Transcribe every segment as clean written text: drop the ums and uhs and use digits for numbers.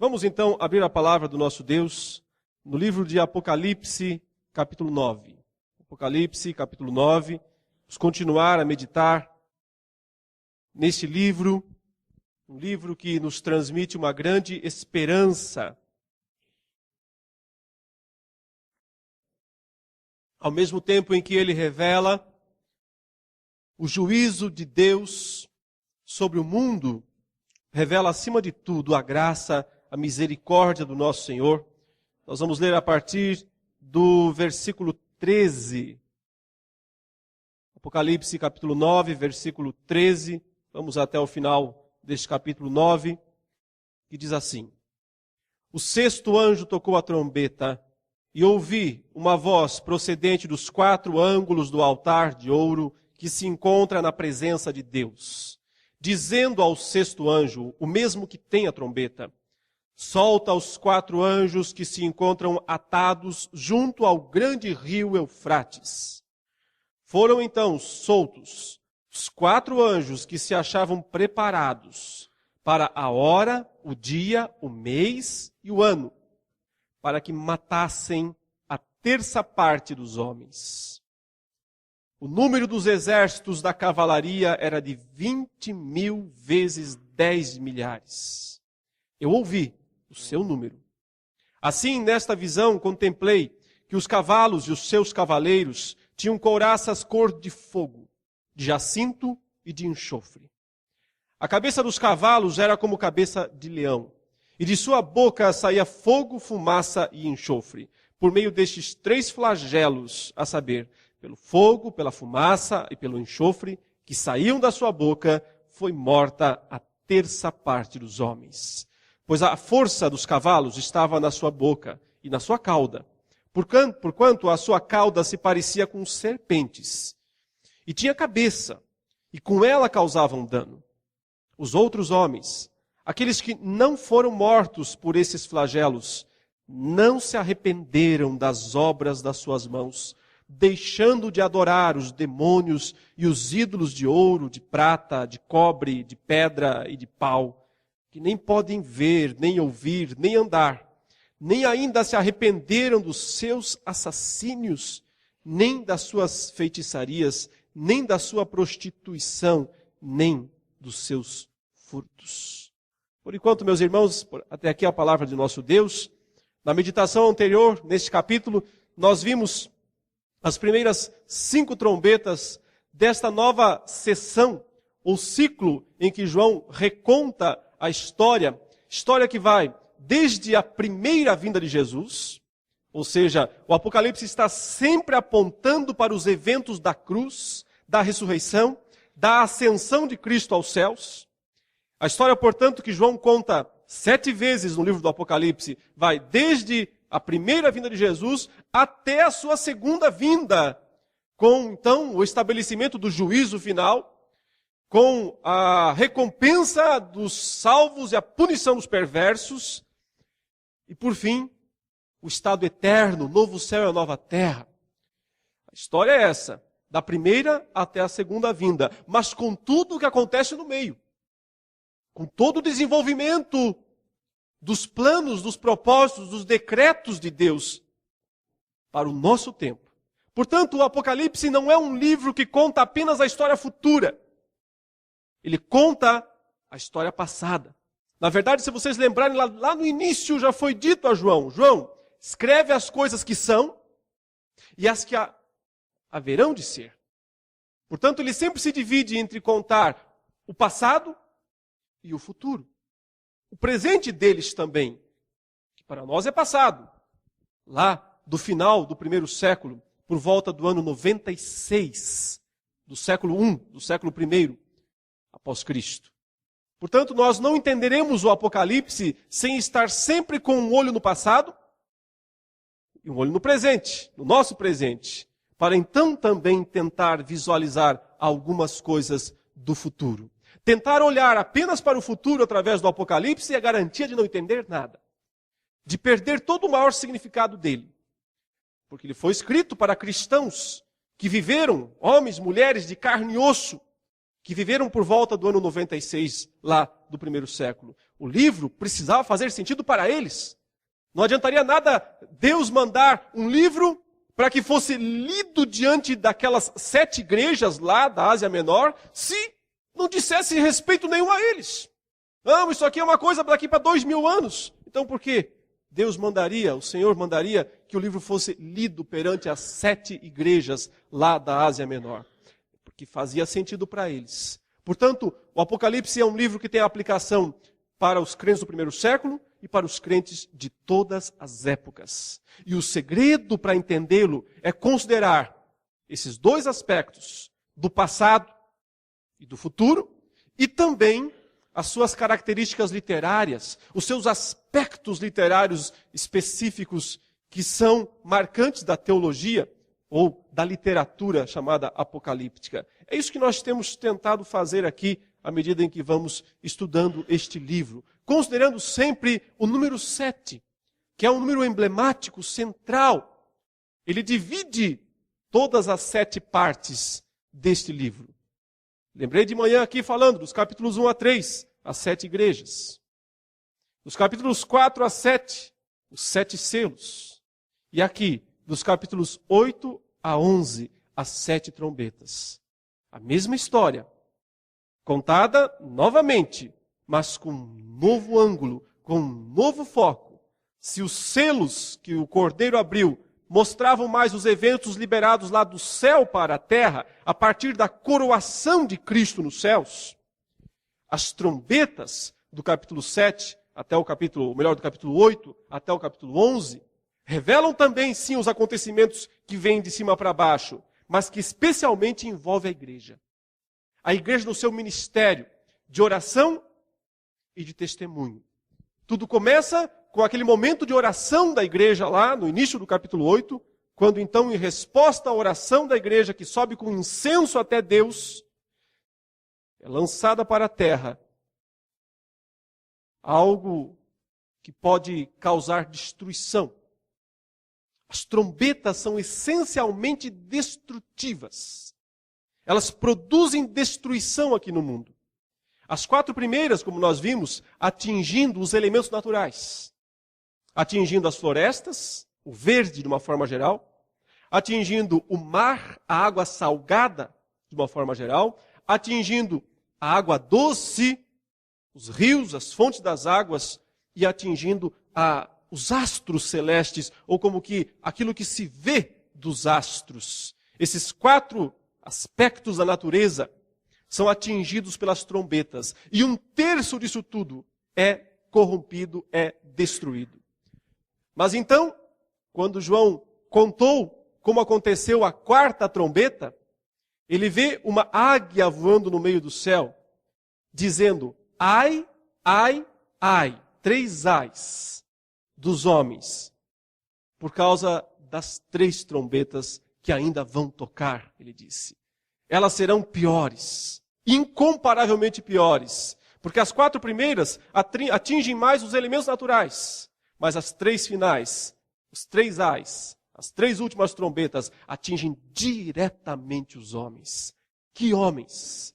Vamos então abrir a palavra do nosso Deus no livro de Apocalipse, capítulo 9. Apocalipse, capítulo 9. Vamos continuar a meditar neste livro, um livro que nos transmite uma grande esperança. Ao mesmo tempo em que ele revela o juízo de Deus sobre o mundo, revela acima de tudo a graça, a misericórdia do nosso Senhor. Nós vamos ler a partir do versículo 13. Apocalipse capítulo 9, versículo 13. Vamos até o final deste capítulo 9, que diz assim: O sexto anjo tocou a trombeta, e ouvi uma voz procedente dos 4 ângulos do altar de ouro que se encontra na presença de Deus, dizendo ao sexto anjo, o mesmo que tem a trombeta: Solta os 4 anjos que se encontram atados junto ao grande rio Eufrates. Foram então soltos os 4 anjos que se achavam preparados para a hora, o dia, o mês e o ano, para que matassem a terça parte dos homens. O número dos exércitos da cavalaria era de 20.000 vezes 10 milhares. Eu ouvi o seu número. Assim, nesta visão, contemplei que os cavalos e os seus cavaleiros tinham couraças cor de fogo, de jacinto e de enxofre. A cabeça dos cavalos era como cabeça de leão, e de sua boca saía fogo, fumaça e enxofre, por meio destes 3 flagelos, a saber, pelo fogo, pela fumaça e pelo enxofre, que saíam da sua boca, foi morta a terça parte dos homens. Pois a força dos cavalos estava na sua boca e na sua cauda, porquanto a sua cauda se parecia com serpentes, e tinha cabeça, e com ela causavam dano. Os outros homens, aqueles que não foram mortos por esses flagelos, não se arrependeram das obras das suas mãos, deixando de adorar os demônios e os ídolos de ouro, de prata, de cobre, de pedra e de pau, que nem podem ver, nem ouvir, nem andar, nem ainda se arrependeram dos seus assassínios, nem das suas feitiçarias, nem da sua prostituição, nem dos seus furtos. Por enquanto, meus irmãos, até aqui a palavra de nosso Deus. Na meditação anterior, neste capítulo, nós vimos as primeiras 5 trombetas desta nova sessão, ou ciclo, em que João reconta a história que vai desde a primeira vinda de Jesus, ou seja, o Apocalipse está sempre apontando para os eventos da cruz, da ressurreição, da ascensão de Cristo aos céus. A história, portanto, que João conta 7 vezes no livro do Apocalipse, vai desde a primeira vinda de Jesus até a sua segunda vinda, com, então, o estabelecimento do juízo final, com a recompensa dos salvos e a punição dos perversos, e, por fim, o estado eterno, o novo céu e a nova terra. A história é essa, da primeira até a segunda vinda, mas com tudo o que acontece no meio, com todo o desenvolvimento dos planos, dos propósitos, dos decretos de Deus para o nosso tempo. Portanto, o Apocalipse não é um livro que conta apenas a história futura. Ele conta a história passada. Na verdade, se vocês lembrarem, lá no início já foi dito a João: João, escreve as coisas que são e as que haverão de ser. Portanto, ele sempre se divide entre contar o passado e o futuro. O presente deles também, que para nós é passado. Lá do final do primeiro século, por volta do ano 96, do século I, do século I, após Cristo. Portanto, nós não entenderemos o Apocalipse sem estar sempre com um olho no passado e um olho no presente, no nosso presente, para então também tentar visualizar algumas coisas do futuro. Tentar olhar apenas para o futuro através do Apocalipse é a garantia de não entender nada, de perder todo o maior significado dele. Porque ele foi escrito para cristãos que viveram, homens, mulheres de carne e osso, que viveram por volta do ano 96, lá do primeiro século. O livro precisava fazer sentido para eles. Não adiantaria nada Deus mandar um livro para que fosse lido diante daquelas 7 igrejas lá da Ásia Menor, se não dissesse respeito nenhum a eles. Não, isso aqui é uma coisa daqui para 2000 anos. Então por quê? O Senhor mandaria que o livro fosse lido perante as 7 igrejas lá da Ásia Menor. Porque fazia sentido para eles. Portanto, o Apocalipse é um livro que tem aplicação para os crentes do primeiro século e para os crentes de todas as épocas. E o segredo para entendê-lo é considerar esses 2 aspectos, do passado e do futuro, e também as suas características literárias, os seus aspectos literários específicos que são marcantes da teologia ou da literatura chamada apocalíptica. É isso que nós temos tentado fazer aqui à medida em que vamos estudando este livro, considerando sempre o número 7, que é um número emblemático, central. Ele divide todas as 7 partes deste livro. Lembrei de manhã aqui falando dos capítulos 1 a 3, as 7 igrejas. Dos capítulos 4 a 7, os 7 selos. E aqui, dos capítulos 8 a 11, as 7 trombetas. A mesma história, contada novamente, mas com um novo ângulo, com um novo foco. Se os selos que o Cordeiro abriu mostravam mais os eventos liberados lá do céu para a terra, a partir da coroação de Cristo nos céus, as trombetas do capítulo 7 até do capítulo 8 até o capítulo 11, revelam também, sim, os acontecimentos que vêm de cima para baixo, mas que especialmente envolve a igreja. A igreja no seu ministério de oração e de testemunho. Tudo começa com aquele momento de oração da igreja lá no início do capítulo 8, quando então, em resposta à oração da igreja que sobe com incenso até Deus, é lançada para a terra algo que pode causar destruição. As trombetas são essencialmente destrutivas. Elas produzem destruição aqui no mundo. As 4 primeiras, como nós vimos, atingindo os elementos naturais. Atingindo as florestas, o verde de uma forma geral. Atingindo o mar, a água salgada de uma forma geral. Atingindo a água doce, os rios, as fontes das águas. E atingindo os astros celestes, ou como que aquilo que se vê dos astros. Esses 4 aspectos da natureza são atingidos pelas trombetas. E 1/3 disso tudo é corrompido, é destruído. Mas então, quando João contou como aconteceu a 4ª trombeta, ele vê uma águia voando no meio do céu, dizendo, ai, ai, ai, 3 ais dos homens, por causa das 3 trombetas que ainda vão tocar, ele disse. Elas serão piores, incomparavelmente piores, porque as 4 primeiras atingem mais os elementos naturais, mas as 3 finais, os 3 ais, as 3 últimas trombetas, atingem diretamente os homens. Que homens?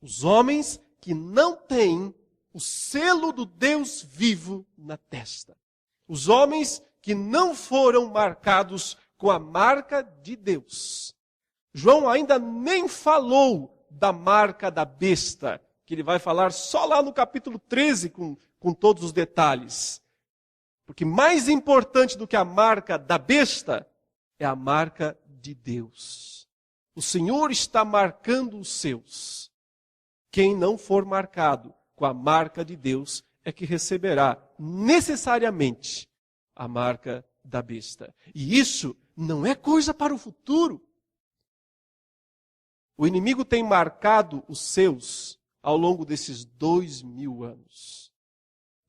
Os homens que não têm o selo do Deus vivo na testa. Os homens que não foram marcados com a marca de Deus. João ainda nem falou da marca da besta, que ele vai falar só lá no capítulo 13 com todos os detalhes. Porque mais importante do que a marca da besta é a marca de Deus. O Senhor está marcando os seus. Quem não for marcado com a marca de Deus é que receberá necessariamente a marca da besta. E isso não é coisa para o futuro. O inimigo tem marcado os seus ao longo desses 2000 anos.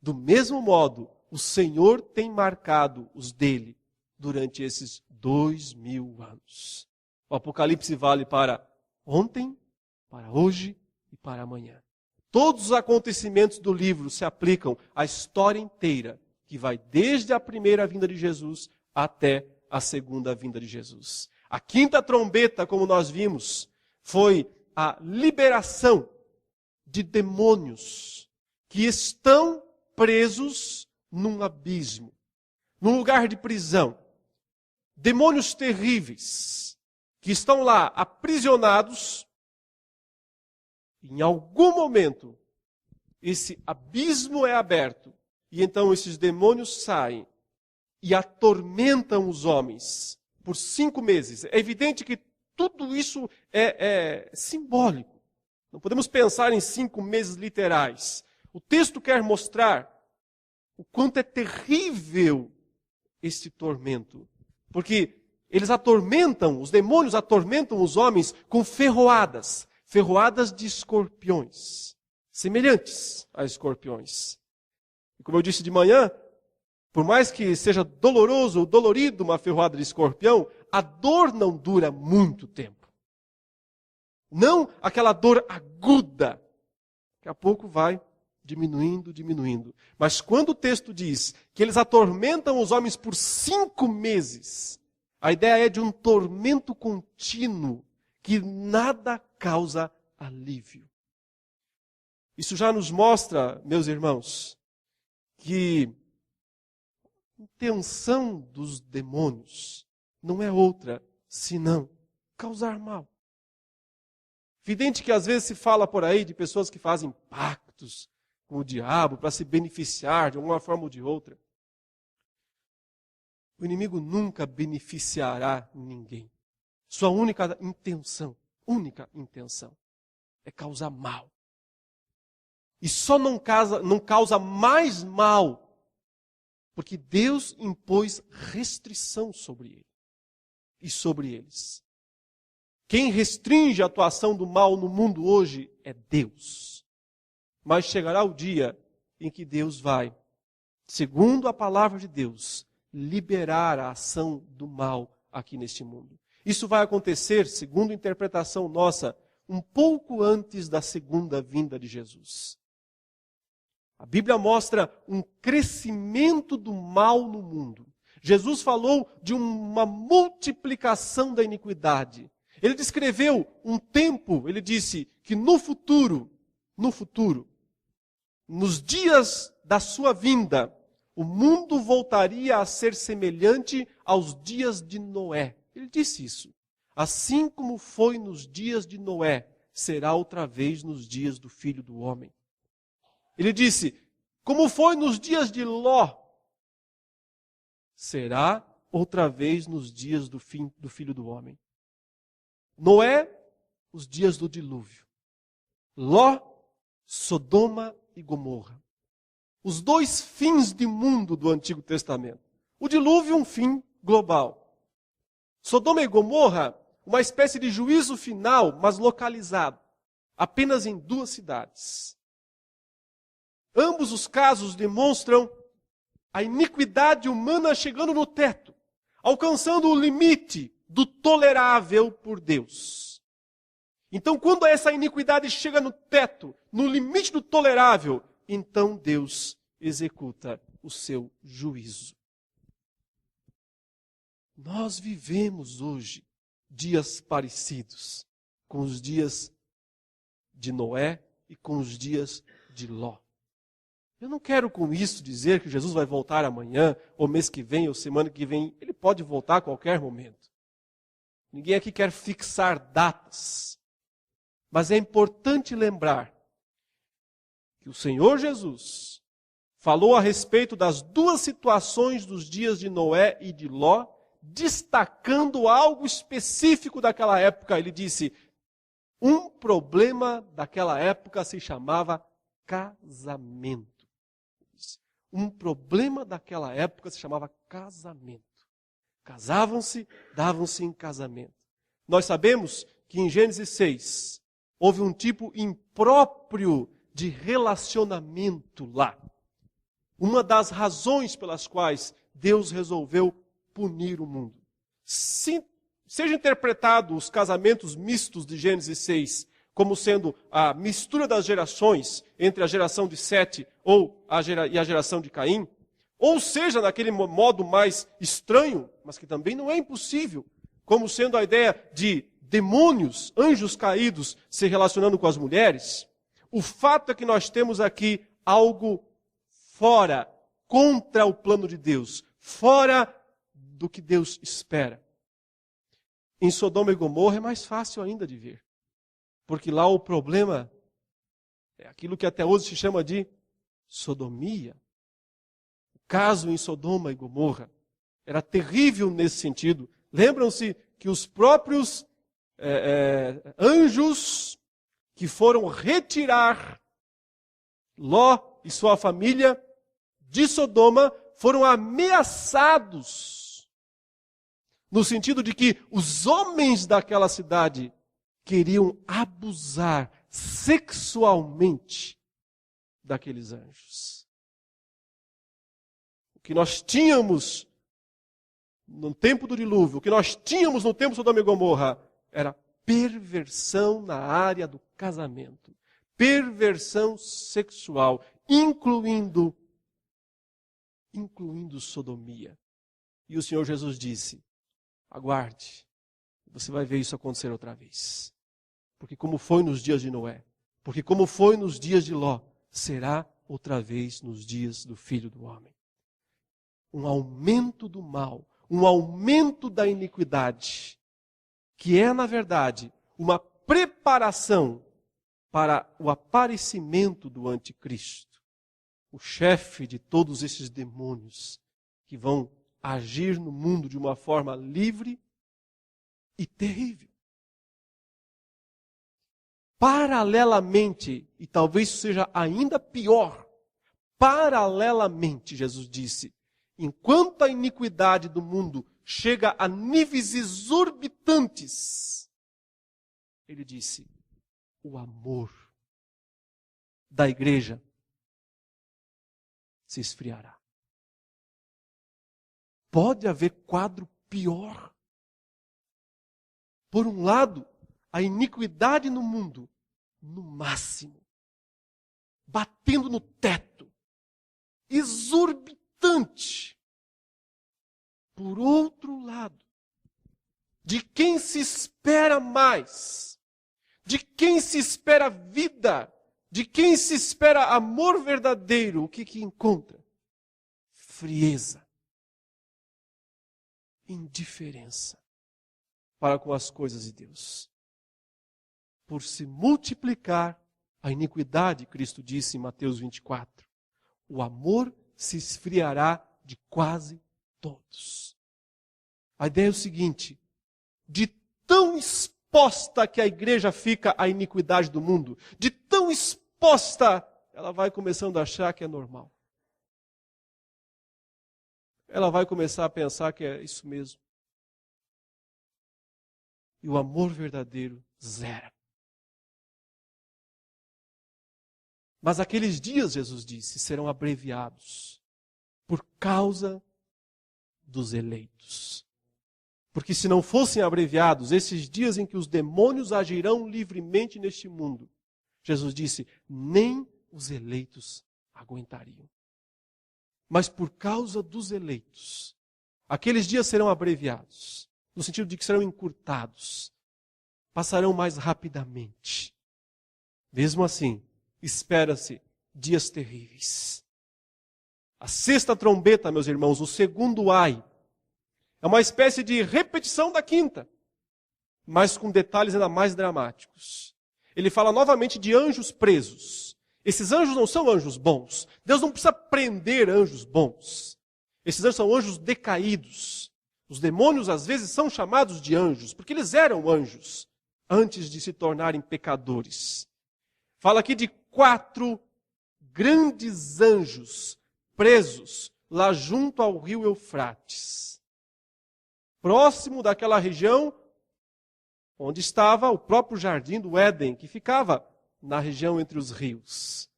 Do mesmo modo, o Senhor tem marcado os dele durante esses 2000 anos. O Apocalipse vale para ontem, para hoje e para amanhã. Todos os acontecimentos do livro se aplicam à história inteira, que vai desde a primeira vinda de Jesus até a segunda vinda de Jesus. A 5ª trombeta, como nós vimos, foi a liberação de demônios que estão presos num abismo, num lugar de prisão. Demônios terríveis que estão lá aprisionados. Em algum momento, esse abismo é aberto e então esses demônios saem e atormentam os homens por 5 meses. É evidente que tudo isso é simbólico. Não podemos pensar em 5 meses literais. O texto quer mostrar o quanto é terrível este tormento. Porque eles atormentam, os demônios atormentam os homens com ferroadas de escorpiões, semelhantes a escorpiões. E como eu disse de manhã, por mais que seja doloroso ou dolorido uma ferroada de escorpião, a dor não dura muito tempo. Não aquela dor aguda. Daqui a pouco vai diminuindo. Mas quando o texto diz que eles atormentam os homens por 5 meses, a ideia é de um tormento contínuo que nada causa alívio. Isso já nos mostra, meus irmãos, que a intenção dos demônios não é outra senão causar mal. Evidente que às vezes se fala por aí de pessoas que fazem pactos com o diabo para se beneficiar de uma forma ou de outra. O inimigo nunca beneficiará ninguém. Sua única intenção é causar mal. E só não causa mais mal porque Deus impôs restrição sobre ele e sobre eles. Quem restringe a atuação do mal no mundo hoje é Deus. Mas chegará o dia em que Deus vai, segundo a palavra de Deus, liberar a ação do mal aqui neste mundo. Isso vai acontecer, segundo a interpretação nossa, um pouco antes da segunda vinda de Jesus. A Bíblia mostra um crescimento do mal no mundo. Jesus falou de uma multiplicação da iniquidade. Ele descreveu um tempo, ele disse que no futuro, nos dias da sua vinda, o mundo voltaria a ser semelhante aos dias de Noé. Ele disse isso. Assim como foi nos dias de Noé, será outra vez nos dias do Filho do Homem. Ele disse, como foi nos dias de Ló, será outra vez nos dias do Filho do Homem. Noé, os dias do dilúvio. Ló, Sodoma e Gomorra. Os 2 fins de mundo do Antigo Testamento. O dilúvio, um fim global. Sodoma e Gomorra, uma espécie de juízo final, mas localizado. Apenas em 2 cidades. Ambos os casos demonstram a iniquidade humana chegando no teto, alcançando o limite do tolerável por Deus. Então, quando essa iniquidade chega no teto, no limite do tolerável, então Deus executa o seu juízo. Nós vivemos hoje dias parecidos com os dias de Noé e com os dias de Ló. Eu não quero com isso dizer que Jesus vai voltar amanhã, ou mês que vem, ou semana que vem. Ele pode voltar a qualquer momento. Ninguém aqui quer fixar datas. Mas é importante lembrar que o Senhor Jesus falou a respeito das 2 situações dos dias de Noé e de Ló, destacando algo específico daquela época. Ele disse, um problema daquela época se chamava casamento. Um problema daquela época se chamava casamento. Casavam-se, davam-se em casamento. Nós sabemos que em Gênesis 6 houve um tipo impróprio de relacionamento lá. Uma das razões pelas quais Deus resolveu punir o mundo. Seja interpretado os casamentos mistos de Gênesis 6 como sendo a mistura das gerações entre a geração de Sete e a geração de Caim, ou seja, naquele modo mais estranho, mas que também não é impossível, como sendo a ideia de demônios, anjos caídos se relacionando com as mulheres, o fato é que nós temos aqui algo fora, contra o plano de Deus, fora do que Deus espera. Em Sodoma e Gomorra é mais fácil ainda de ver, porque lá o problema é aquilo que até hoje se chama de sodomia. O caso em Sodoma e Gomorra era terrível nesse sentido. Lembram-se que os próprios anjos que foram retirar Ló e sua família de Sodoma foram ameaçados, no sentido de que os homens daquela cidade queriam abusar sexualmente daqueles anjos. O que nós tínhamos no tempo do dilúvio, o que nós tínhamos no tempo de Sodoma e Gomorra, era perversão na área do casamento. Perversão sexual, incluindo sodomia. E o Senhor Jesus disse, aguarde, você vai ver isso acontecer outra vez. Porque como foi nos dias de Noé, porque como foi nos dias de Ló, será outra vez nos dias do Filho do Homem. Um aumento do mal, um aumento da iniquidade, que é, na verdade, uma preparação para o aparecimento do anticristo, o chefe de todos esses demônios que vão agir no mundo de uma forma livre e terrível. Paralelamente, e talvez seja ainda pior, paralelamente, Jesus disse, enquanto a iniquidade do mundo chega a níveis exorbitantes, ele disse, o amor da igreja se esfriará. Pode haver quadro pior. Por um lado, a iniquidade no mundo, no máximo, batendo no teto, exorbitante. Por outro lado, de quem se espera mais, de quem se espera vida, de quem se espera amor verdadeiro, o que encontra? Frieza, indiferença para com as coisas de Deus. Por se multiplicar a iniquidade, Cristo disse em Mateus 24, o amor se esfriará de quase todos. A ideia é o seguinte, de tão exposta que a igreja fica à iniquidade do mundo, de tão exposta, ela vai começando a achar que é normal. Ela vai começar a pensar que é isso mesmo. E o amor verdadeiro zera. Mas aqueles dias, Jesus disse, serão abreviados por causa dos eleitos. Porque se não fossem abreviados esses dias em que os demônios agirão livremente neste mundo, Jesus disse, nem os eleitos aguentariam. Mas por causa dos eleitos, aqueles dias serão abreviados, no sentido de que serão encurtados, passarão mais rapidamente. Mesmo assim, espera-se dias terríveis. A sexta trombeta, meus irmãos, o segundo ai, é uma espécie de repetição da quinta, mas com detalhes ainda mais dramáticos. Ele fala novamente de anjos presos. Esses anjos não são anjos bons. Deus não precisa prender anjos bons. Esses anjos são anjos decaídos. Os demônios às vezes são chamados de anjos, porque eles eram anjos antes de se tornarem pecadores. Fala aqui de 4 grandes anjos presos lá junto ao rio Eufrates, próximo daquela região onde estava o próprio jardim do Éden, que ficava na região entre os rios.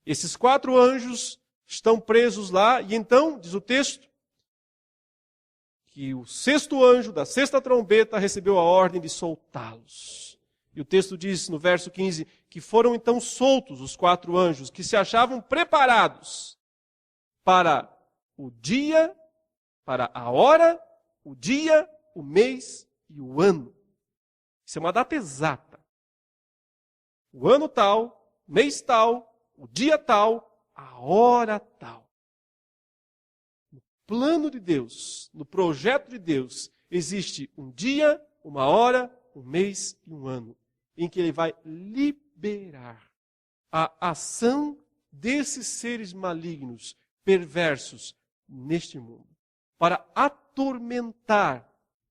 Esses 4 anjos estão presos lá, e então, diz o texto, que o sexto anjo da sexta trombeta recebeu a ordem de soltá-los. E o texto diz no verso 15, que foram então soltos os 4 anjos, que se achavam preparados para o dia, para a hora, o dia, o mês e o ano. Isso é uma data exata. O ano tal, o mês tal, o dia tal, a hora tal. No plano de Deus, no projeto de Deus, existe um dia, uma hora, um mês e um ano, em que Ele vai liberar a ação desses seres malignos, perversos, neste mundo, para atormentar,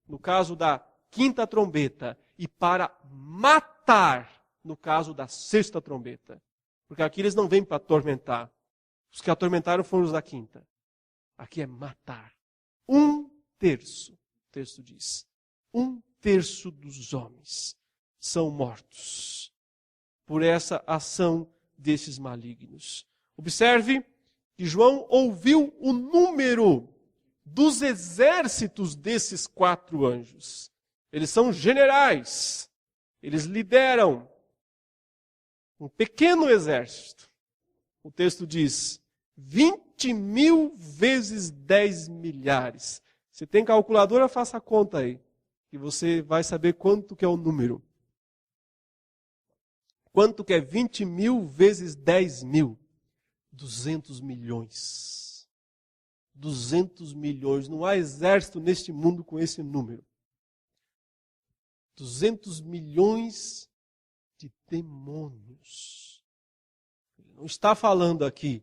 no caso da quinta trombeta, e para matar, no caso da sexta trombeta. Porque aqui eles não vêm para atormentar. Os que atormentaram foram os da quinta. Aqui é matar. 1/3, o texto diz. 1/3 dos homens são mortos por essa ação desses malignos. Observe que João ouviu o número dos exércitos desses 4 anjos. Eles são generais. Eles lideram um pequeno exército. O texto diz 20.000 vezes 10 milhares. Se tem calculadora, faça a conta aí, que você vai saber quanto que é o número. Quanto que é 20.000 vezes 10.000? 200 milhões. 200 milhões. Não há exército neste mundo com esse número. 200 milhões de demônios. Ele não está falando aqui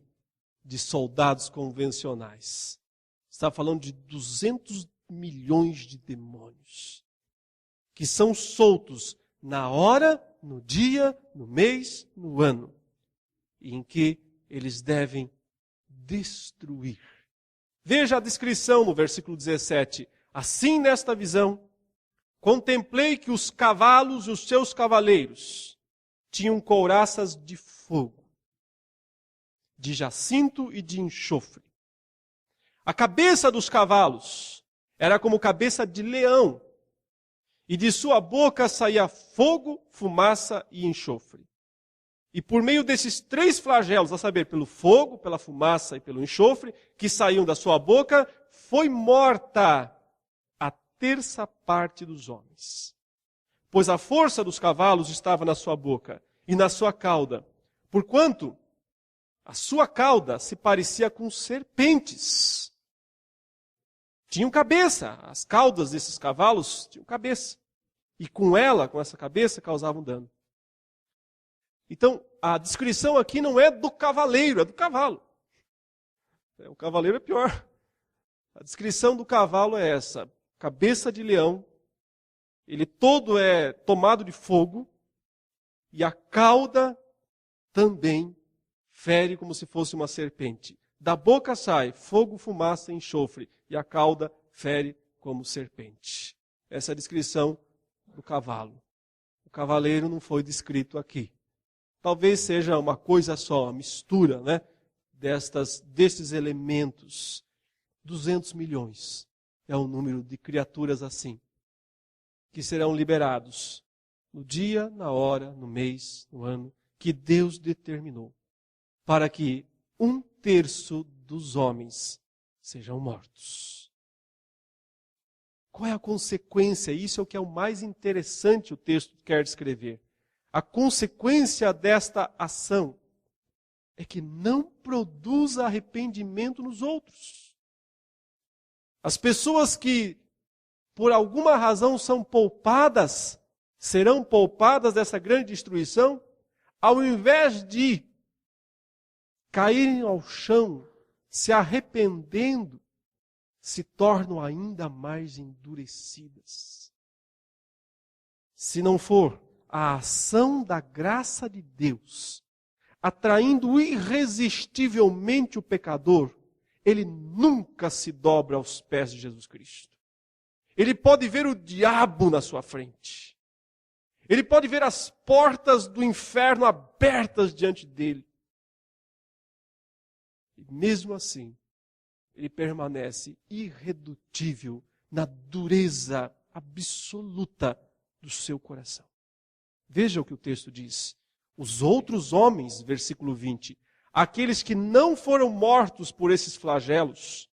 de soldados convencionais. Está falando de 200 milhões de demônios que são soltos na hora, no dia, no mês, no ano, em que eles devem destruir. Veja a descrição no versículo 17. Assim, nesta visão, contemplei que os cavalos e os seus cavaleiros tinham couraças de fogo, de jacinto e de enxofre. A cabeça dos cavalos era como cabeça de leão, e de sua boca saía fogo, fumaça e enxofre. E por meio desses 3 flagelos, a saber, pelo fogo, pela fumaça e pelo enxofre, que saíam da sua boca, foi morta a 1/3 parte dos homens. Pois a força dos cavalos estava na sua boca e na sua cauda, porquanto a sua cauda se parecia com serpentes. Tinham cabeça, as caudas desses cavalos tinham cabeça. E com essa cabeça, causavam dano. Então, a descrição aqui não é do cavaleiro, é do cavalo. O cavaleiro é pior. A descrição do cavalo é essa: cabeça de leão, ele todo é tomado de fogo, e a cauda também fere como se fosse uma serpente. Da boca sai fogo, fumaça e enxofre, e a cauda fere como serpente. Essa é a descrição do cavalo. O cavaleiro não foi descrito aqui. Talvez seja uma coisa só, uma mistura, né, destes elementos. 200 milhões é o número de criaturas assim, que serão liberados no dia, na hora, no mês, no ano, que Deus determinou, para que 1/3 dos homens sejam mortos. Qual é a consequência? Isso é o que é o mais interessante o texto quer descrever. A consequência desta ação é que não produz arrependimento nos outros. As pessoas que, por alguma razão, são poupadas, serão poupadas dessa grande destruição, ao invés de caírem ao chão, se arrependendo, se tornam ainda mais endurecidas. Se não for a ação da graça de Deus, atraindo irresistivelmente o pecador, ele nunca se dobra aos pés de Jesus Cristo. Ele pode ver o diabo na sua frente. Ele pode ver as portas do inferno abertas diante dele. E mesmo assim, ele permanece irredutível na dureza absoluta do seu coração. Veja o que o texto diz. Os outros homens, versículo 20, aqueles que não foram mortos por esses flagelos,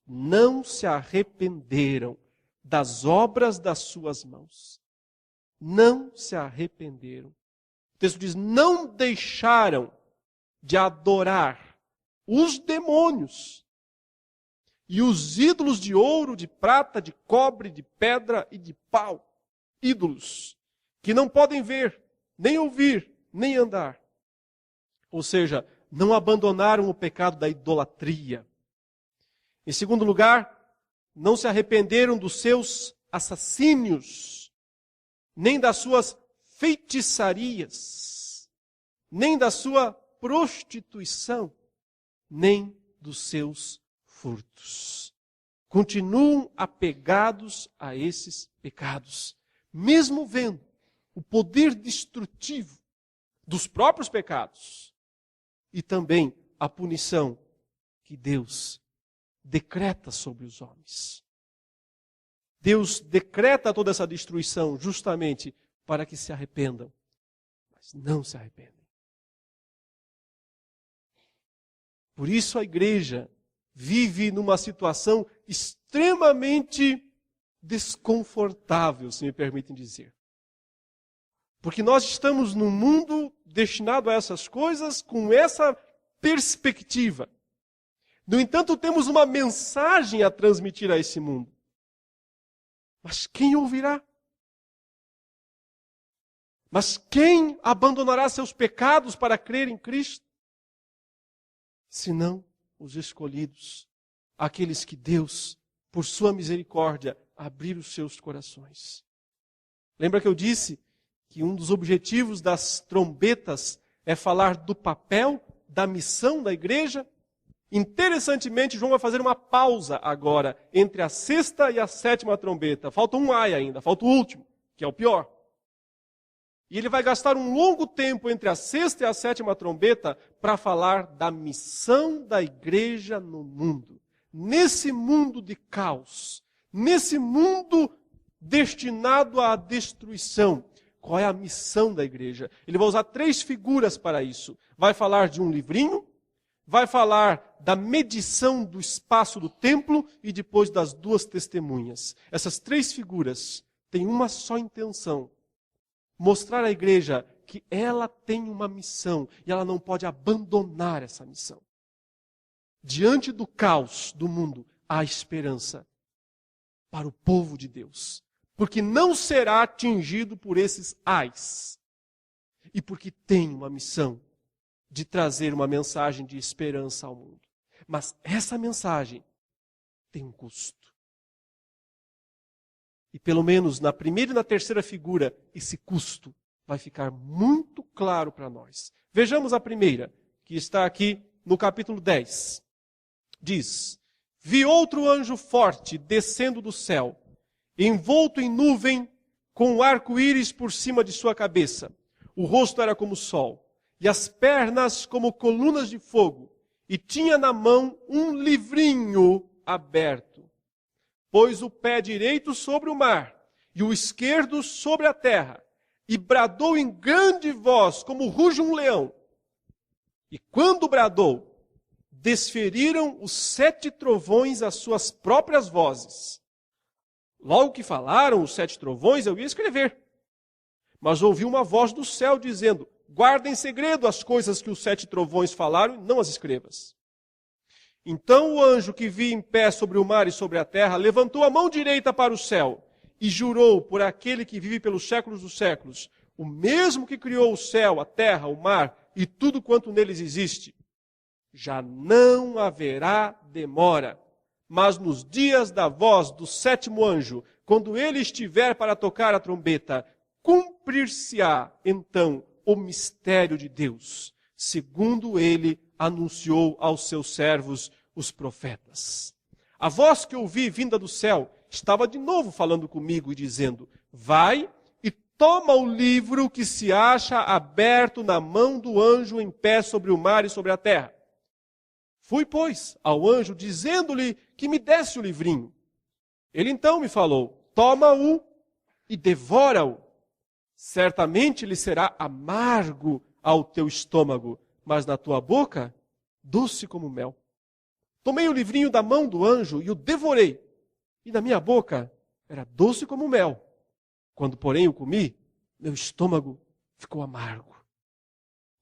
não se arrependeram das obras das suas mãos. Não se arrependeram. O texto diz, não deixaram de adorar os demônios e os ídolos de ouro, de prata, de cobre, de pedra e de pau. Ídolos que não podem ver, nem ouvir, nem andar. Ou seja, não abandonaram o pecado da idolatria. Em segundo lugar, não se arrependeram dos seus assassínios, nem das suas feitiçarias, nem da sua prostituição, nem dos seus furtos. Continuam apegados a esses pecados, mesmo vendo o poder destrutivo dos próprios pecados e também a punição que Deus decreta sobre os homens. Deus decreta toda essa destruição justamente para que se arrependam, mas não se arrependem. Por isso a igreja vive numa situação extremamente desconfortável, se me permitem dizer. Porque nós estamos num mundo destinado a essas coisas com essa perspectiva. No entanto, temos uma mensagem a transmitir a esse mundo. Mas quem ouvirá? Mas quem abandonará seus pecados para crer em Cristo? Senão os escolhidos, aqueles que Deus, por sua misericórdia, abrir os seus corações. Lembra que eu disse que um dos objetivos das trombetas é falar do papel, da missão da igreja? Interessantemente, João vai fazer uma pausa agora entre a sexta e a sétima trombeta. Falta um ai ainda, falta o último, que é o pior. E ele vai gastar um longo tempo entre a sexta e a sétima trombeta para falar da missão da igreja no mundo. Nesse mundo de caos, nesse mundo destinado à destruição, qual é a missão da igreja? Ele vai usar 3 figuras para isso. Vai falar de um livrinho, vai falar da medição do espaço do templo e depois das 2 testemunhas. Essas 3 figuras têm uma só intenção: mostrar à igreja que ela tem uma missão e ela não pode abandonar essa missão. Diante do caos do mundo, há esperança para o povo de Deus, porque não será atingido por esses ais, e porque tem uma missão de trazer uma mensagem de esperança ao mundo. Mas essa mensagem tem um custo. E pelo menos na primeira e na terceira figura, esse custo vai ficar muito claro para nós. Vejamos a primeira, que está aqui no capítulo 10. Diz: vi outro anjo forte descendo do céu, envolto em nuvem, com um arco-íris por cima de sua cabeça. O rosto era como o sol, e as pernas como colunas de fogo, e tinha na mão um livrinho aberto. Pôs o pé direito sobre o mar, e o esquerdo sobre a terra, e bradou em grande voz, como ruge um leão. E quando bradou, desferiram os 7 trovões as suas próprias vozes. Logo que falaram os 7 trovões, eu ia escrever. Mas ouvi uma voz do céu dizendo: guarda em segredo as coisas que os 7 trovões falaram, e não as escrevas. Então o anjo que vi em pé sobre o mar e sobre a terra levantou a mão direita para o céu e jurou por aquele que vive pelos séculos dos séculos, o mesmo que criou o céu, a terra, o mar e tudo quanto neles existe: já não haverá demora, mas nos dias da voz do 7º anjo, quando ele estiver para tocar a trombeta, cumprir-se-á então o mistério de Deus, segundo ele anunciou aos seus servos, os profetas. A voz que ouvi vinda do céu estava de novo falando comigo e dizendo: vai e toma o livro que se acha aberto na mão do anjo em pé sobre o mar e sobre a terra. Fui, pois, ao anjo, dizendo-lhe que me desse o livrinho. Ele então me falou: toma-o e devora-o. Certamente lhe será amargo ao teu estômago, mas na tua boca, doce como mel. Tomei o livrinho da mão do anjo e o devorei. E na minha boca era doce como mel. Quando, porém, o comi, meu estômago ficou amargo.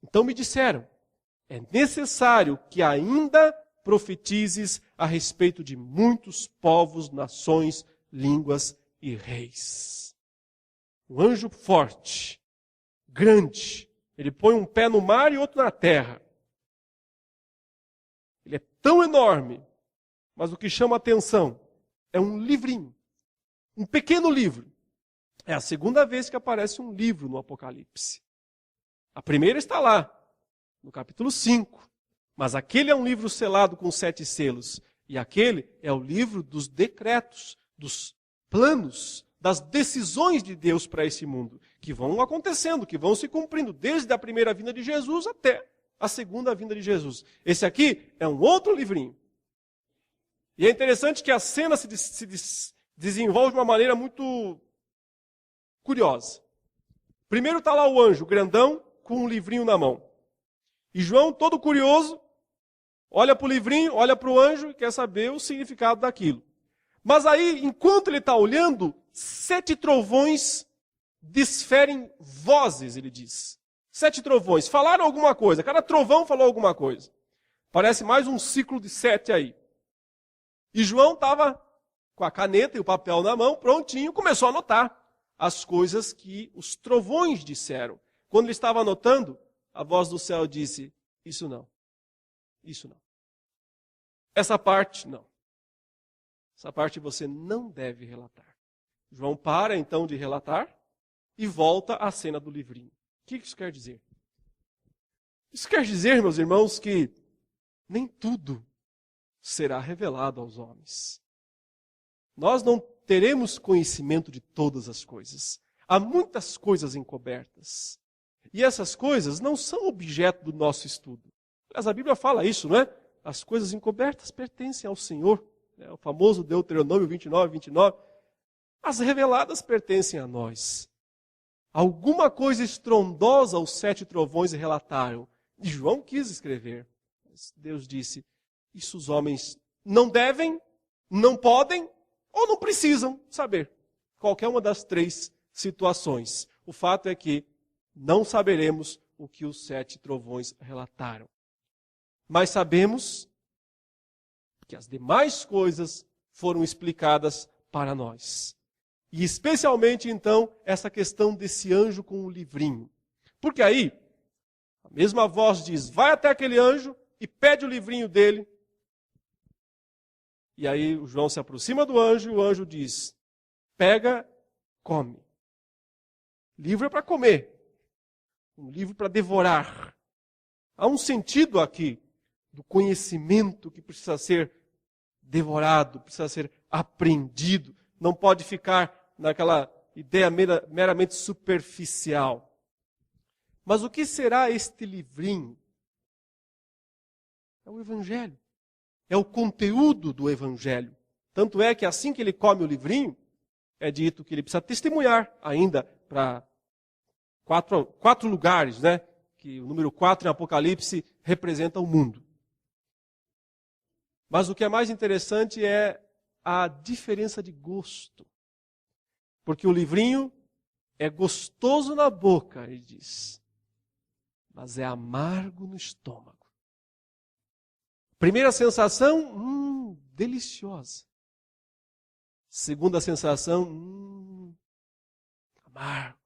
Então me disseram: é necessário que ainda profetizes a respeito de muitos povos, nações, línguas e reis. Um anjo forte, grande, ele põe um pé no mar e outro na terra. Ele é tão enorme, mas o que chama a atenção é um livrinho, um pequeno livro. É a segunda vez que aparece um livro no Apocalipse. A primeira está lá, no capítulo 5. Mas aquele é um livro selado com 7 selos. E aquele é o livro dos decretos, dos planos, das decisões de Deus para esse mundo, que vão acontecendo, que vão se cumprindo, desde a primeira vinda de Jesus até a segunda vinda de Jesus. Esse aqui é um outro livrinho. E é interessante que a cena se desenvolve de uma maneira muito curiosa. Primeiro está lá o anjo, grandão, com um livrinho na mão. E João, todo curioso, olha para o livrinho, olha para o anjo e quer saber o significado daquilo. Mas aí, enquanto ele está olhando, 7 trovões desferem vozes, ele diz. 7 trovões, falaram alguma coisa, cada trovão falou alguma coisa. Parece mais um ciclo de 7 aí. E João estava com a caneta e o papel na mão, prontinho, começou a anotar as coisas que os trovões disseram. Quando ele estava anotando, a voz do céu disse, isso não, isso não. Essa parte não. Essa parte você não deve relatar. João para então de relatar e volta à cena do livrinho. O que isso quer dizer? Isso quer dizer, meus irmãos, que nem tudo será revelado aos homens. Nós não teremos conhecimento de todas as coisas. Há muitas coisas encobertas. E essas coisas não são objeto do nosso estudo. Mas a Bíblia fala isso, não é? As coisas encobertas pertencem ao Senhor. É o famoso Deuteronômio 29. As reveladas pertencem a nós. Alguma coisa estrondosa os 7 trovões relataram. E João quis escrever. Mas Deus disse, isso os homens não devem, não podem ou não precisam saber. Qualquer uma das 3 situações. O fato é que não saberemos o que os 7 trovões relataram. Mas sabemos que as demais coisas foram explicadas para nós. E especialmente, então, essa questão desse anjo com o livrinho. Porque aí, a mesma voz diz, vai até aquele anjo e pede o livrinho dele. E aí o João se aproxima do anjo e o anjo diz, pega, come. Livro é para comer. Um livro para devorar. Há um sentido aqui do conhecimento que precisa ser devorado, precisa ser aprendido. Não pode ficar naquela ideia meramente superficial. Mas o que será este livrinho? É o Evangelho. É o conteúdo do Evangelho. Tanto é que assim que ele come o livrinho, é dito que ele precisa testemunhar ainda para 4 lugares, né? Que o número 4 em Apocalipse representa o mundo. Mas o que é mais interessante é a diferença de gosto. Porque o livrinho é gostoso na boca, ele diz, mas é amargo no estômago. Primeira sensação, deliciosa. Segunda sensação, amargo.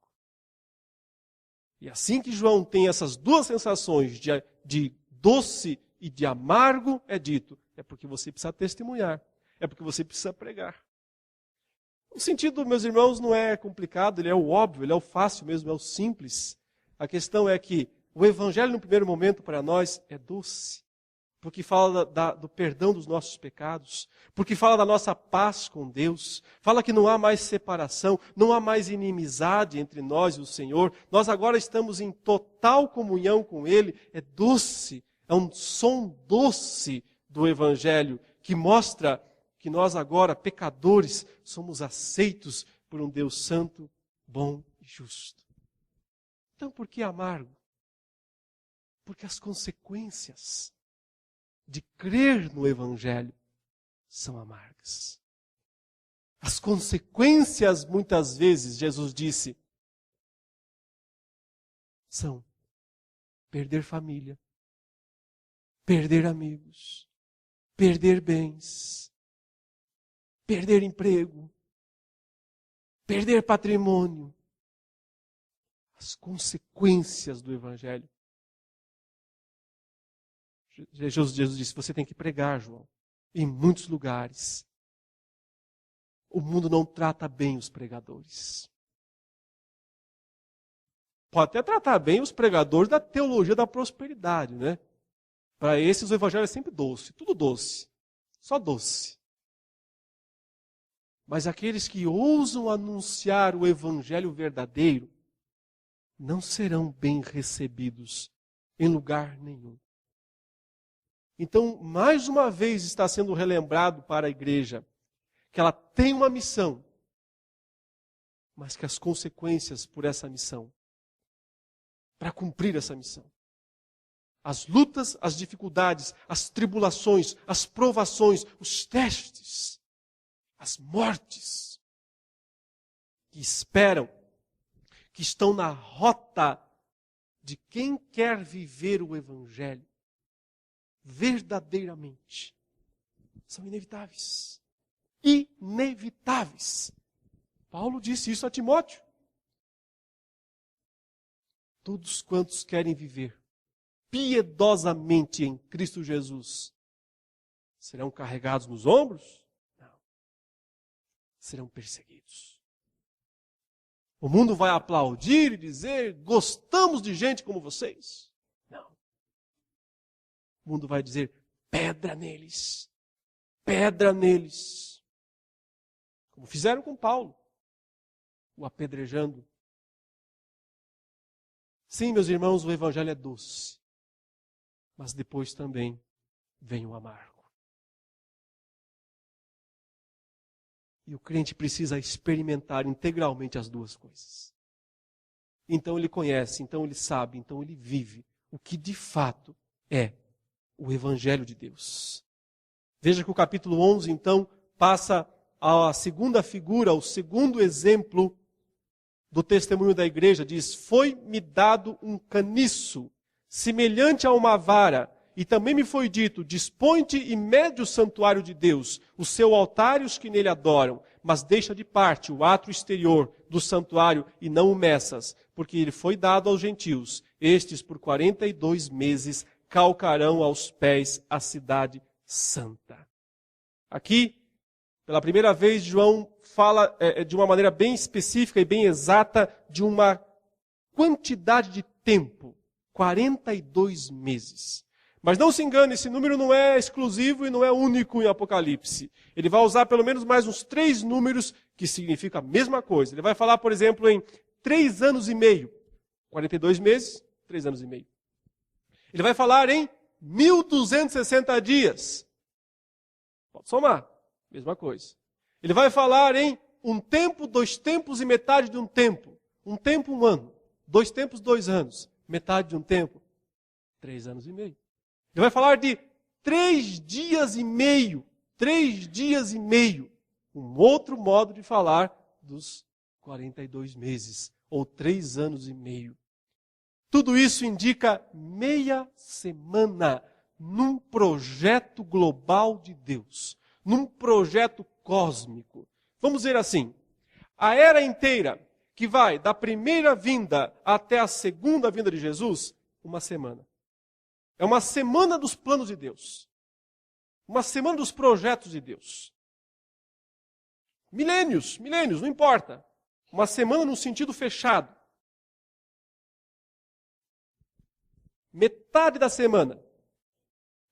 E assim que João tem essas 2 sensações de doce e de amargo, é dito, é porque você precisa testemunhar, é porque você precisa pregar. O sentido, meus irmãos, não é complicado, ele é o óbvio, ele é o fácil mesmo, é o simples. A questão é que o Evangelho, no primeiro momento, para nós, é doce. Porque fala do perdão dos nossos pecados, porque fala da nossa paz com Deus, fala que não há mais separação, não há mais inimizade entre nós e o Senhor, nós agora estamos em total comunhão com Ele, é doce, é um som doce do Evangelho, que mostra que nós agora, pecadores, somos aceitos por um Deus santo, bom e justo. Então por que amargo? Porque as consequências de crer no Evangelho são amargas. As consequências, muitas vezes, Jesus disse, são perder família, perder amigos, perder bens, perder emprego, perder patrimônio. As consequências do Evangelho. Jesus disse, você tem que pregar, João, em muitos lugares. O mundo não trata bem os pregadores. Pode até tratar bem os pregadores da teologia da prosperidade, né? Para esses o Evangelho é sempre doce, tudo doce, só doce. Mas aqueles que ousam anunciar o Evangelho verdadeiro não serão bem recebidos em lugar nenhum. Então, mais uma vez está sendo relembrado para a igreja que ela tem uma missão, mas que as consequências por essa missão, para cumprir essa missão, as lutas, as dificuldades, as tribulações, as provações, os testes, as mortes que esperam, que estão na rota de quem quer viver o Evangelho verdadeiramente, são inevitáveis. Inevitáveis. Paulo disse isso a Timóteo. Todos quantos querem viver piedosamente em Cristo Jesus serão carregados nos ombros? Não. Serão perseguidos. O mundo vai aplaudir e dizer, gostamos de gente como vocês? Não. O mundo vai dizer, pedra neles. Pedra neles. Como fizeram com Paulo, o apedrejando. Sim, meus irmãos, o Evangelho é doce. Mas depois também vem o amargo. E o crente precisa experimentar integralmente as duas coisas. Então ele conhece, então ele sabe, então ele vive o que de fato é o Evangelho de Deus. Veja que o capítulo 11, então, passa à segunda figura, ao segundo exemplo do testemunho da igreja. Diz, foi-me dado um caniço, semelhante a uma vara, e também me foi dito, dispõe-te e mede o santuário de Deus, o seu altar e os que nele adoram, mas deixa de parte o átrio exterior do santuário e não o meças, porque ele foi dado aos gentios. Estes por 42 meses calcarão aos pés a cidade santa. Aqui, pela primeira vez, João fala de uma maneira bem específica e bem exata de uma quantidade de tempo. 42 meses. Mas não se engane, esse número não é exclusivo e não é único em Apocalipse. Ele vai usar pelo menos mais uns 3 números que significam a mesma coisa. Ele vai falar, por exemplo, em 3 anos e meio. 42 meses, 3 anos e meio. Ele vai falar em 1260 dias. Pode somar, mesma coisa. Ele vai falar em 1 tempo, 2 tempos e metade de 1 tempo. 1 tempo, 1 ano. 2 tempos, 2 anos. Metade de 1 tempo, 3 anos e meio. Ele vai falar de 3 dias e meio. 3 dias e meio. Um outro modo de falar dos 42 meses. Ou 3 anos e meio. Tudo isso indica meia semana num projeto global de Deus. Num projeto cósmico. Vamos dizer assim. A era inteira, que vai da primeira vinda até a segunda vinda de Jesus, uma semana. É uma semana dos planos de Deus. Uma semana dos projetos de Deus. Milênios, não importa. Uma semana no sentido fechado. Metade da semana,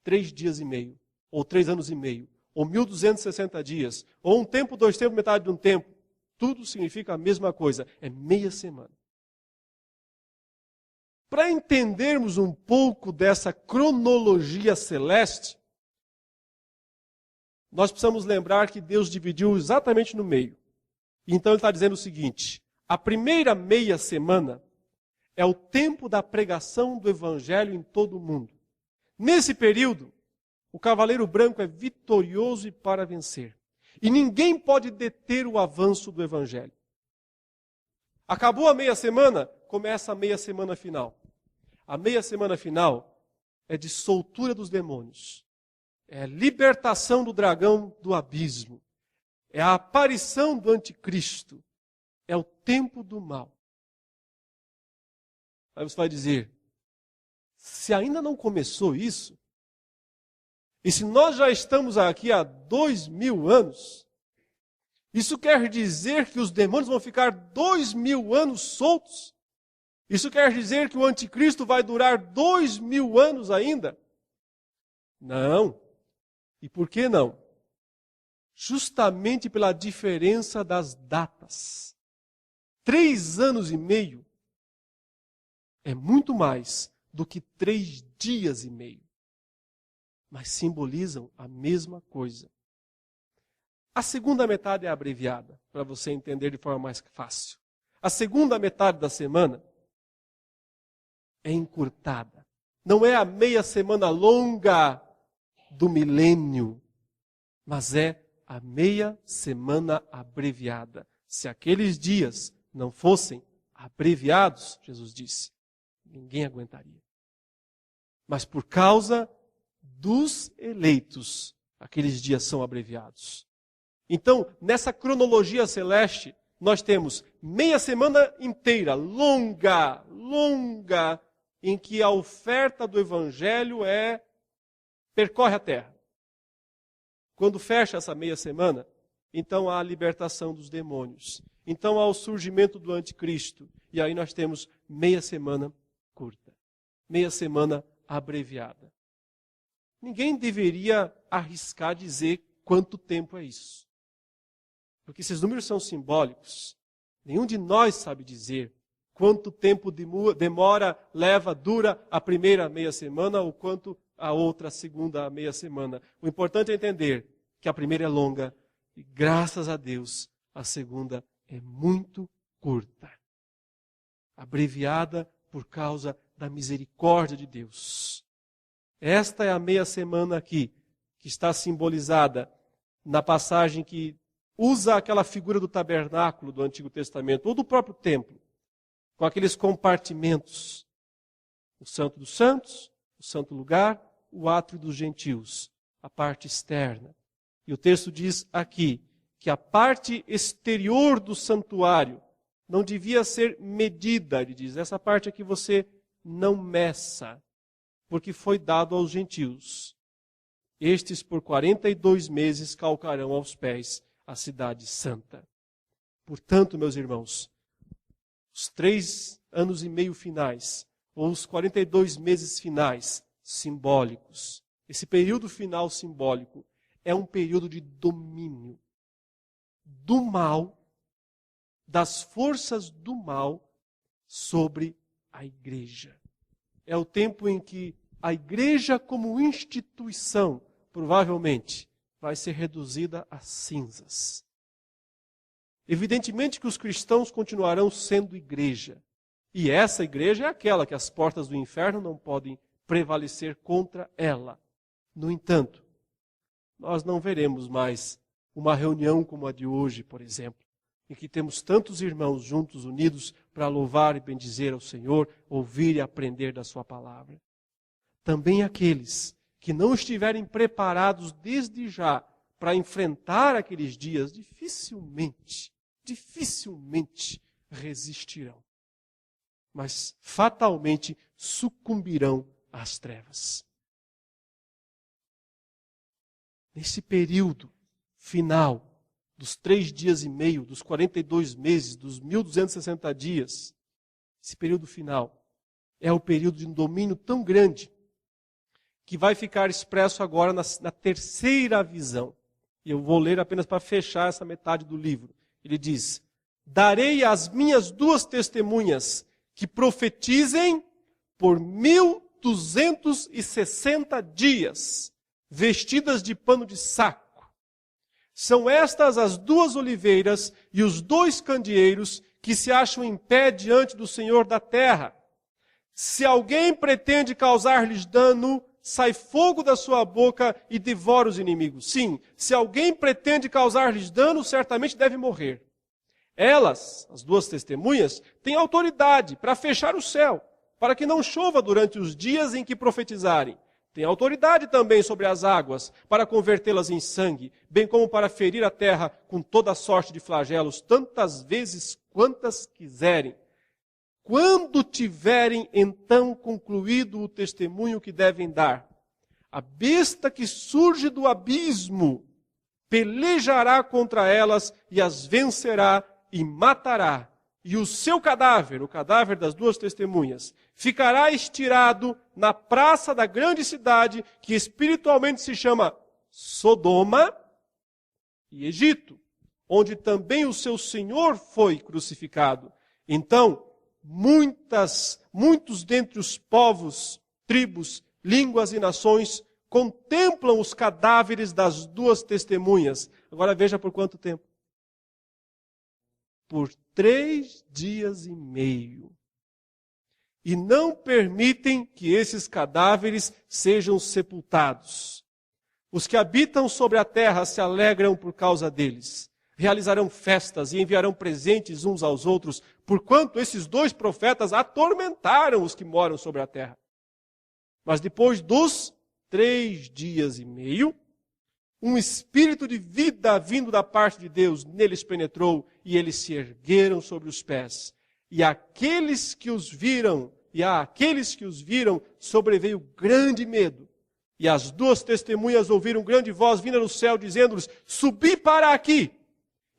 3 dias e meio, ou 3 anos e meio, ou 1260 dias, ou 1 tempo, 2 tempos, metade de 1 tempo. Tudo significa a mesma coisa, é meia semana. Para entendermos um pouco dessa cronologia celeste, nós precisamos lembrar que Deus dividiu exatamente no meio. Então ele está dizendo o seguinte, a primeira meia semana é o tempo da pregação do Evangelho em todo o mundo. Nesse período, o cavaleiro branco é vitorioso e para vencer. E ninguém pode deter o avanço do Evangelho. Acabou a meia semana, começa a meia semana final. A meia semana final é de soltura dos demônios. É a libertação do dragão do abismo. É a aparição do anticristo. É o tempo do mal. Aí você vai dizer, se ainda não começou isso, e se nós já estamos aqui há 2000 anos, isso quer dizer que os demônios vão ficar 2000 anos soltos? Isso quer dizer que o anticristo vai durar 2000 anos ainda? Não. E por que não? Justamente pela diferença das datas. 3 anos e meio é muito mais do que 3 dias e meio. Mas simbolizam a mesma coisa. A segunda metade é abreviada, para você entender de forma mais fácil. A segunda metade da semana é encurtada. Não é a meia semana longa do milênio, mas é a meia semana abreviada. Se aqueles dias não fossem abreviados, Jesus disse, ninguém aguentaria. Mas por causa dos eleitos, aqueles dias são abreviados. Então, nessa cronologia celeste, nós temos meia semana inteira, longa, em que a oferta do Evangelho percorre a terra. Quando fecha essa meia semana, então há a libertação dos demônios. Então há o surgimento do anticristo. E aí nós temos meia semana curta, meia semana abreviada. Ninguém deveria arriscar dizer quanto tempo é isso. Porque esses números são simbólicos. Nenhum de nós sabe dizer quanto tempo demora, dura a primeira meia semana ou quanto a outra, a segunda meia semana. O importante é entender que a primeira é longa e, graças a Deus, a segunda é muito curta. Abreviada por causa da misericórdia de Deus. Esta é a meia semana aqui, que está simbolizada na passagem que usa aquela figura do tabernáculo do Antigo Testamento, ou do próprio templo, com aqueles compartimentos. O Santo dos Santos, o Santo Lugar, o átrio dos gentios, a parte externa. E o texto diz aqui que a parte exterior do santuário não devia ser medida, ele diz. Essa parte aqui você não meça, porque foi dado aos gentios. Estes por 42 meses calcarão aos pés a cidade santa. Portanto, meus irmãos, os 3 anos e meio finais, ou os 42 meses finais, simbólicos. Esse período final simbólico é um período de domínio do mal, das forças do mal sobre a igreja. É o tempo em que a igreja como instituição, provavelmente, vai ser reduzida a cinzas. Evidentemente que os cristãos continuarão sendo igreja. E essa igreja é aquela que as portas do inferno não podem prevalecer contra ela. No entanto, nós não veremos mais uma reunião como a de hoje, por exemplo, em que temos tantos irmãos juntos, unidos, para louvar e bendizer ao Senhor, ouvir e aprender da sua palavra. Também aqueles que não estiverem preparados desde já para enfrentar aqueles dias, dificilmente resistirão. Mas fatalmente sucumbirão às trevas. Nesse período final dos 3 dias e meio, dos 42 meses, dos 1260 dias, esse período final é o período de um domínio tão grande que vai ficar expresso agora na terceira visão. E eu vou ler apenas para fechar essa metade do livro. Ele diz: darei às minhas 2 testemunhas que profetizem por 1260 dias, vestidas de pano de saco. São estas as 2 oliveiras e os 2 candeeiros que se acham em pé diante do Senhor da terra. Se alguém pretende causar-lhes dano, sai fogo da sua boca e devora os inimigos. Sim, se alguém pretende causar-lhes dano, certamente deve morrer. Elas, as 2 testemunhas, têm autoridade para fechar o céu, para que não chova durante os dias em que profetizarem. Tem autoridade também sobre as águas, para convertê-las em sangue, bem como para ferir a terra com toda sorte de flagelos, tantas vezes quantas quiserem. Quando tiverem então concluído o testemunho que devem dar, a besta que surge do abismo pelejará contra elas e as vencerá e matará. E o seu cadáver, o cadáver das duas testemunhas, ficará estirado na praça da grande cidade, que espiritualmente se chama Sodoma e Egito, onde também o seu Senhor foi crucificado. Então, muitos dentre os povos, tribos, línguas e nações contemplam os cadáveres das duas testemunhas. Agora veja por quanto tempo. Por 3 dias e meio. E não permitem que esses cadáveres sejam sepultados. Os que habitam sobre a terra se alegram por causa deles. Realizarão festas e enviarão presentes uns aos outros, porquanto esses 2 profetas atormentaram os que moram sobre a terra. Mas depois dos 3 dias e meio, um espírito de vida vindo da parte de Deus neles penetrou e eles se ergueram sobre os pés. E àqueles que os viram sobreveio grande medo. E as duas testemunhas ouviram grande voz vinda do céu, dizendo-lhes: subi para aqui.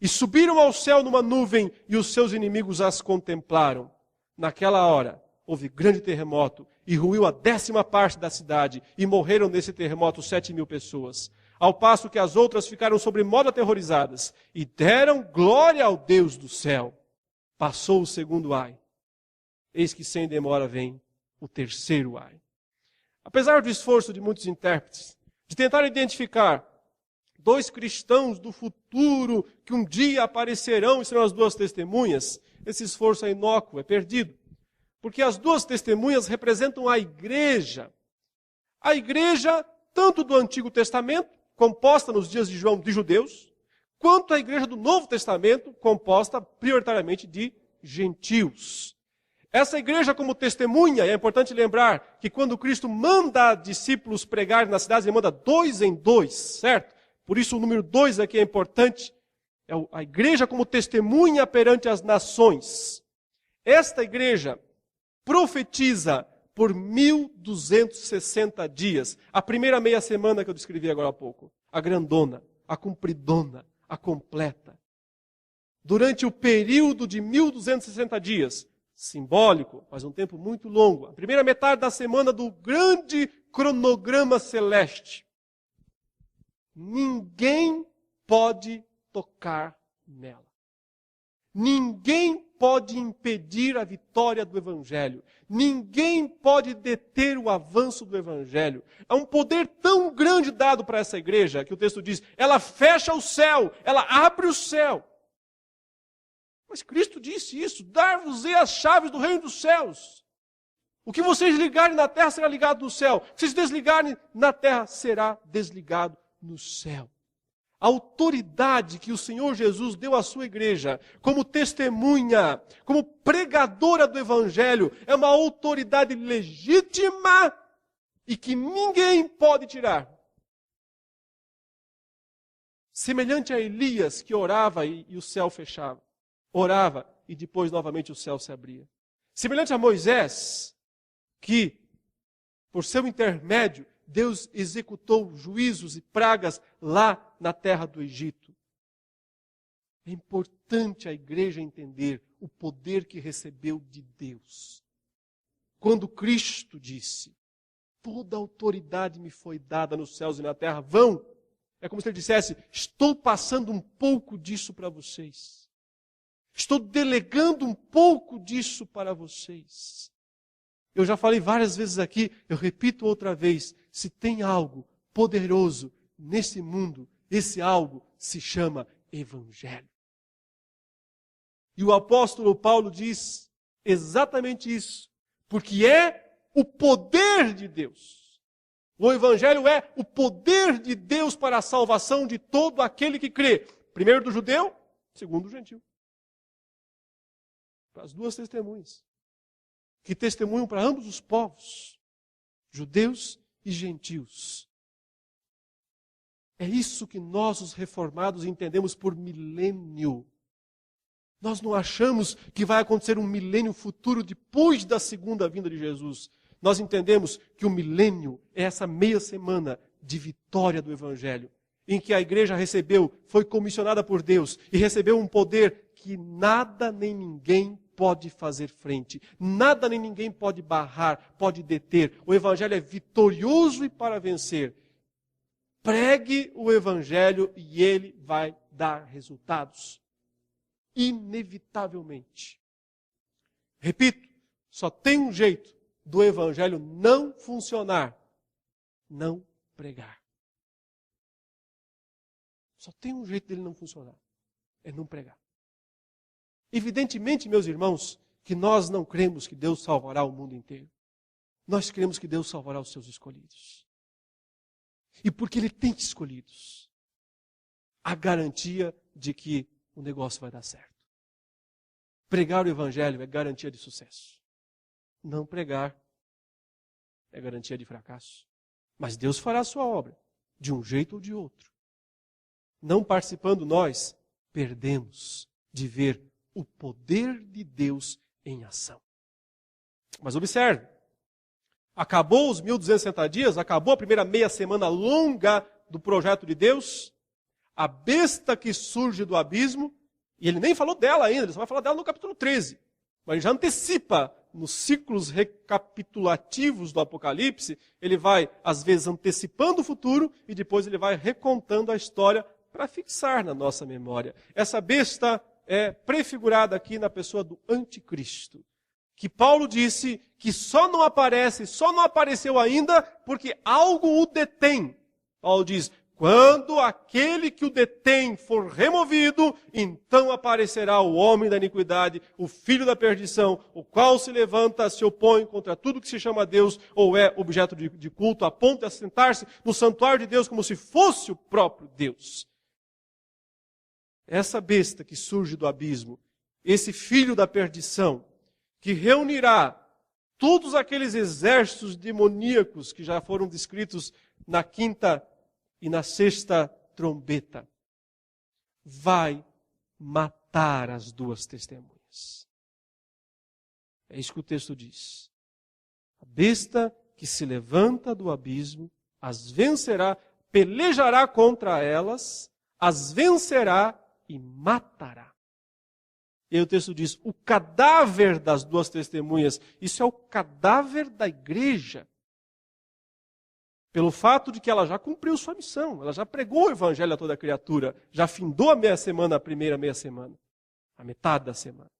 E subiram ao céu numa nuvem, e os seus inimigos as contemplaram. Naquela hora, houve grande terremoto, e ruiu a 10ª parte da cidade, e morreram nesse terremoto 7.000 pessoas. Ao passo que as outras ficaram sobremodo aterrorizadas, e deram glória ao Deus do céu. Passou o 2º ai. Eis que sem demora vem o 3º ai. Apesar do esforço de muitos intérpretes, de tentar identificar 2 cristãos do futuro que um dia aparecerão e serão as duas testemunhas, esse esforço é inócuo, é perdido. Porque as duas testemunhas representam a igreja. A igreja, tanto do Antigo Testamento, composta nos dias de João de judeus, quanto a igreja do Novo Testamento, composta prioritariamente de gentios. Essa igreja como testemunha, é importante lembrar que quando Cristo manda discípulos pregar nas cidades, ele manda 2 em 2, certo? Por isso o número 2 aqui é importante. É a igreja como testemunha perante as nações. Esta igreja profetiza por 1.260 dias. A primeira meia semana que eu descrevi agora há pouco. A grandona, a compridona, a completa. Durante o período de 1.260 dias, simbólico, mas um tempo muito longo, a primeira metade da semana do grande cronograma celeste, ninguém pode tocar nela. Ninguém pode impedir a vitória do Evangelho. Ninguém pode deter o avanço do Evangelho. É um poder tão grande dado para essa igreja, que o texto diz, ela fecha o céu, ela abre o céu. Mas Cristo disse isso, dar-vos-ei as chaves do reino dos céus. O que vocês ligarem na terra será ligado no céu. O que vocês desligarem na terra será desligado no céu. A autoridade que o Senhor Jesus deu à sua igreja, como testemunha, como pregadora do Evangelho, é uma autoridade legítima e que ninguém pode tirar. Semelhante a Elias, que orava e o céu fechava. Orava e depois novamente o céu se abria. Semelhante a Moisés, que, por seu intermédio, Deus executou juízos e pragas lá na terra do Egito. É importante a igreja entender o poder que recebeu de Deus. Quando Cristo disse, toda autoridade me foi dada nos céus e na terra, vão. É como se ele dissesse, estou passando um pouco disso para vocês. Estou delegando um pouco disso para vocês. Eu já falei várias vezes aqui, eu repito outra vez, se tem algo poderoso nesse mundo, esse algo se chama Evangelho. E o apóstolo Paulo diz exatamente isso, porque é o poder de Deus. O Evangelho é o poder de Deus para a salvação de todo aquele que crê. Primeiro do judeu, segundo do gentil. Para as duas testemunhas. que testemunham para ambos os povos, judeus e gentios. É isso que nós, os reformados, entendemos por milênio. Nós não achamos que vai acontecer um milênio futuro depois da segunda vinda de Jesus. Nós entendemos que o milênio é essa meia semana de vitória do Evangelho, em que a igreja recebeu, foi comissionada por Deus e recebeu um poder que nada nem ninguém pode fazer frente. Nada nem ninguém pode barrar, pode deter. O Evangelho é vitorioso e para vencer. Pregue o Evangelho e ele vai dar resultados. Inevitavelmente. Repito, só tem um jeito do Evangelho não funcionar. Não pregar. Só tem um jeito dele não funcionar. É não pregar. Evidentemente, meus irmãos, que nós não cremos que Deus salvará o mundo inteiro. Nós cremos que Deus salvará os seus escolhidos. E porque Ele tem escolhidos, a garantia de que o negócio vai dar certo. Pregar o Evangelho é garantia de sucesso. Não pregar é garantia de fracasso. Mas Deus fará a sua obra, de um jeito ou de outro. Não participando nós, perdemos de ver o poder de Deus em ação. Mas observe, acabou os 1260 dias, acabou a primeira meia semana longa do projeto de Deus, a besta que surge do abismo, e ele nem falou dela ainda, ele só vai falar dela no capítulo 13. Mas ele já antecipa, nos ciclos recapitulativos do Apocalipse, ele vai, às vezes, antecipando o futuro e depois ele vai recontando a história para fixar na nossa memória. Essa besta é prefigurada aqui na pessoa do anticristo, que Paulo disse que só não apareceu ainda porque algo o detém. Paulo diz, quando aquele que o detém for removido, então aparecerá o homem da iniquidade, o filho da perdição, o qual se levanta, se opõe contra tudo que se chama Deus ou é objeto de culto, a ponto de sentar-se no santuário de Deus como se fosse o próprio Deus. Essa besta que surge do abismo, esse filho da perdição, que reunirá todos aqueles exércitos demoníacos que já foram descritos na quinta e na sexta trombeta, vai matar as duas testemunhas. É isso que o texto diz. A besta que se levanta do abismo, as vencerá, pelejará contra elas, as vencerá e matará. E aí o texto diz, o cadáver das duas testemunhas, isso é o cadáver da igreja. Pelo fato de que ela já cumpriu sua missão, ela já pregou o evangelho a toda a criatura, já findou a meia semana, a primeira meia semana, a metade da semana.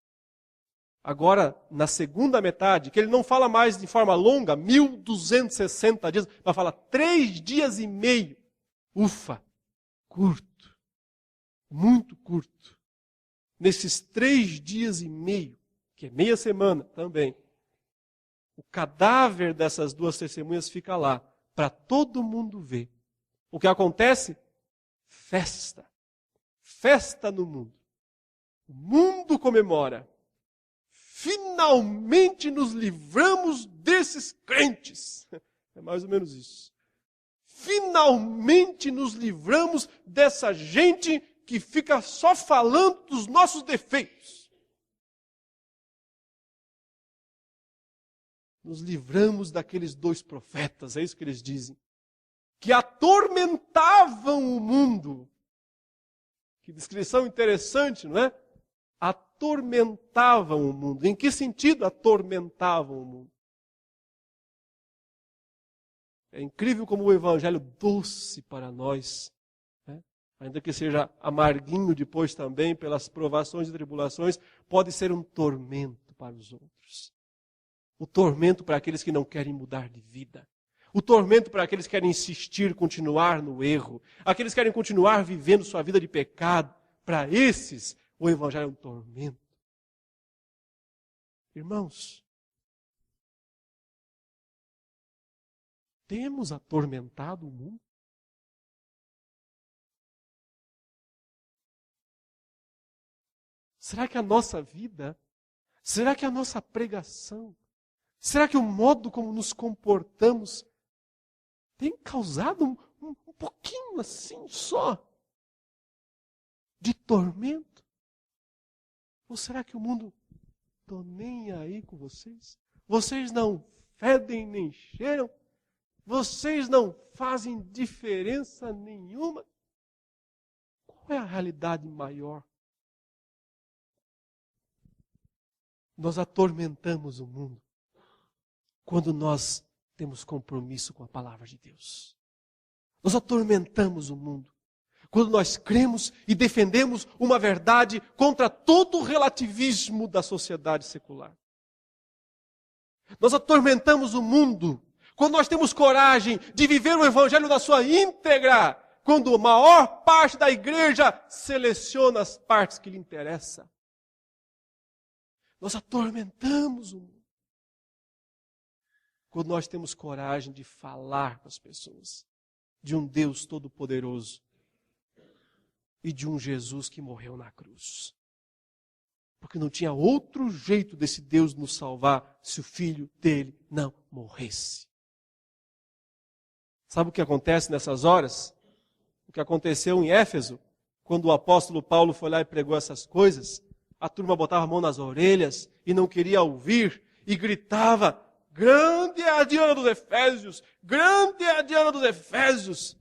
Agora, na segunda metade, que ele não fala mais de forma longa, 1260 dias, mas fala 3 dias e meio. Ufa, curto, muito curto. Nesses 3 dias e meio, que é meia semana também, o cadáver dessas duas testemunhas fica lá, para todo mundo ver. O que acontece? Festa. Festa no mundo. O mundo comemora. Finalmente nos livramos desses crentes. É mais ou menos isso. Finalmente nos livramos dessa gente que fica só falando dos nossos defeitos. Nos livramos daqueles 2 profetas, é isso que eles dizem, que atormentavam o mundo. Que descrição interessante, não é? Atormentavam o mundo. Em que sentido atormentavam o mundo? É incrível como o evangelho doce para nós, né? Ainda que seja amarguinho depois também pelas provações e tribulações, pode ser um tormento para os outros. O tormento para aqueles que não querem mudar de vida. O tormento para aqueles que querem insistir, continuar no erro. Aqueles que querem continuar vivendo sua vida de pecado. Para esses, o evangelho é um tormento. Irmãos, temos atormentado o mundo? Será que a nossa vida, será que a nossa pregação Será que o modo como nos comportamos tem causado um pouquinho assim só de tormento? Ou será que o mundo estou nem aí com vocês? Vocês não fedem nem cheiram? Vocês não fazem diferença nenhuma? Qual é a realidade maior? Nós atormentamos o mundo quando nós temos compromisso com a palavra de Deus. Nós atormentamos o mundo quando nós cremos e defendemos uma verdade contra todo o relativismo da sociedade secular. Nós atormentamos o mundo quando nós temos coragem de viver o Evangelho na sua íntegra, quando a maior parte da igreja seleciona as partes que lhe interessam. Nós atormentamos o mundo quando nós temos coragem de falar com as pessoas de um Deus todo-poderoso e de um Jesus que morreu na cruz. Porque não tinha outro jeito desse Deus nos salvar se o filho dele não morresse. Sabe o que acontece nessas horas? O que aconteceu em Éfeso, quando o apóstolo Paulo foi lá e pregou essas coisas, a turma botava a mão nas orelhas e não queria ouvir e gritava: grande é a Diana dos Efésios! Grande é a Diana dos Efésios!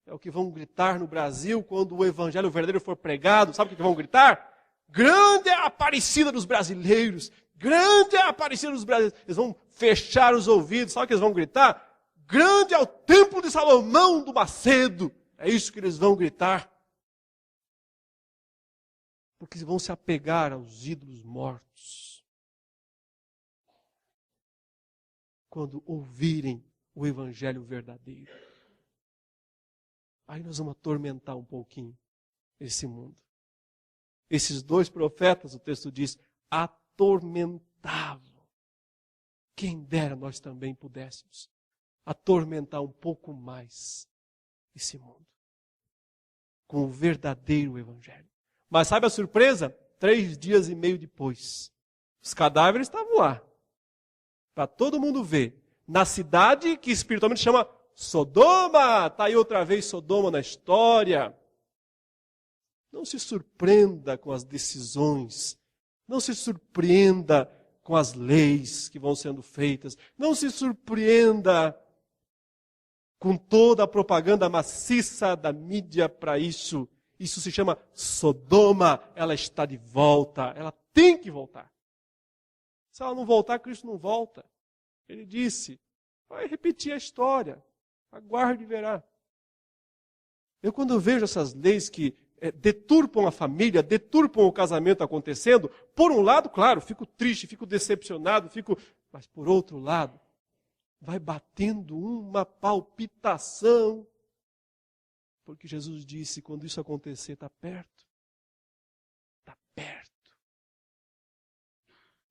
É o que vão gritar no Brasil quando o evangelho verdadeiro for pregado. Sabe o que vão gritar? Grande é a Aparecida dos brasileiros! Grande é a Aparecida dos brasileiros! Eles vão fechar os ouvidos. Sabe o que eles vão gritar? Grande é o templo de Salomão do Macedo! É isso que eles vão gritar. Porque eles vão se apegar aos ídolos mortos. Quando ouvirem o evangelho verdadeiro. Aí nós vamos atormentar um pouquinho esse mundo. Esses dois profetas, o texto diz, atormentavam. Quem dera nós também pudéssemos atormentar um pouco mais esse mundo. Com o verdadeiro evangelho. Mas sabe a surpresa? 3 dias e meio depois, os cadáveres estavam lá. Para todo mundo ver. Na cidade que espiritualmente chama Sodoma. Está aí outra vez Sodoma na história. Não se surpreenda com as decisões. Não se surpreenda com as leis que vão sendo feitas. Não se surpreenda com toda a propaganda maciça da mídia para isso. Isso se chama Sodoma. Ela está de volta. Ela tem que voltar. Se ela não voltar, Cristo não volta. Ele disse, vai repetir a história. Aguarde e verá. Eu quando vejo essas leis que deturpam a família, deturpam o casamento acontecendo, por um lado, claro, fico triste, fico decepcionado, mas por outro lado, vai batendo uma palpitação. Porque Jesus disse, quando isso acontecer, está perto. Está perto.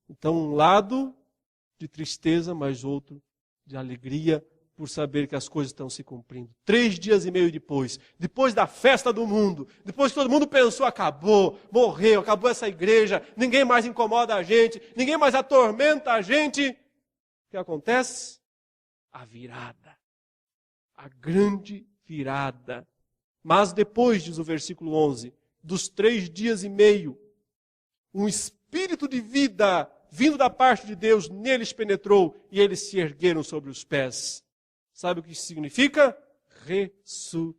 Então, um lado de tristeza, mas outro de alegria, por saber que as coisas estão se cumprindo. 3 dias e meio depois da festa do mundo, depois que todo mundo pensou, acabou, morreu, acabou essa igreja, ninguém mais incomoda a gente, ninguém mais atormenta a gente. O que acontece? A virada. A grande virada. Mas depois, diz o versículo 11, dos 3 dias e meio, um espírito de vida vindo da parte de Deus neles penetrou e eles se ergueram sobre os pés. Sabe o que isso significa? Ressurreição.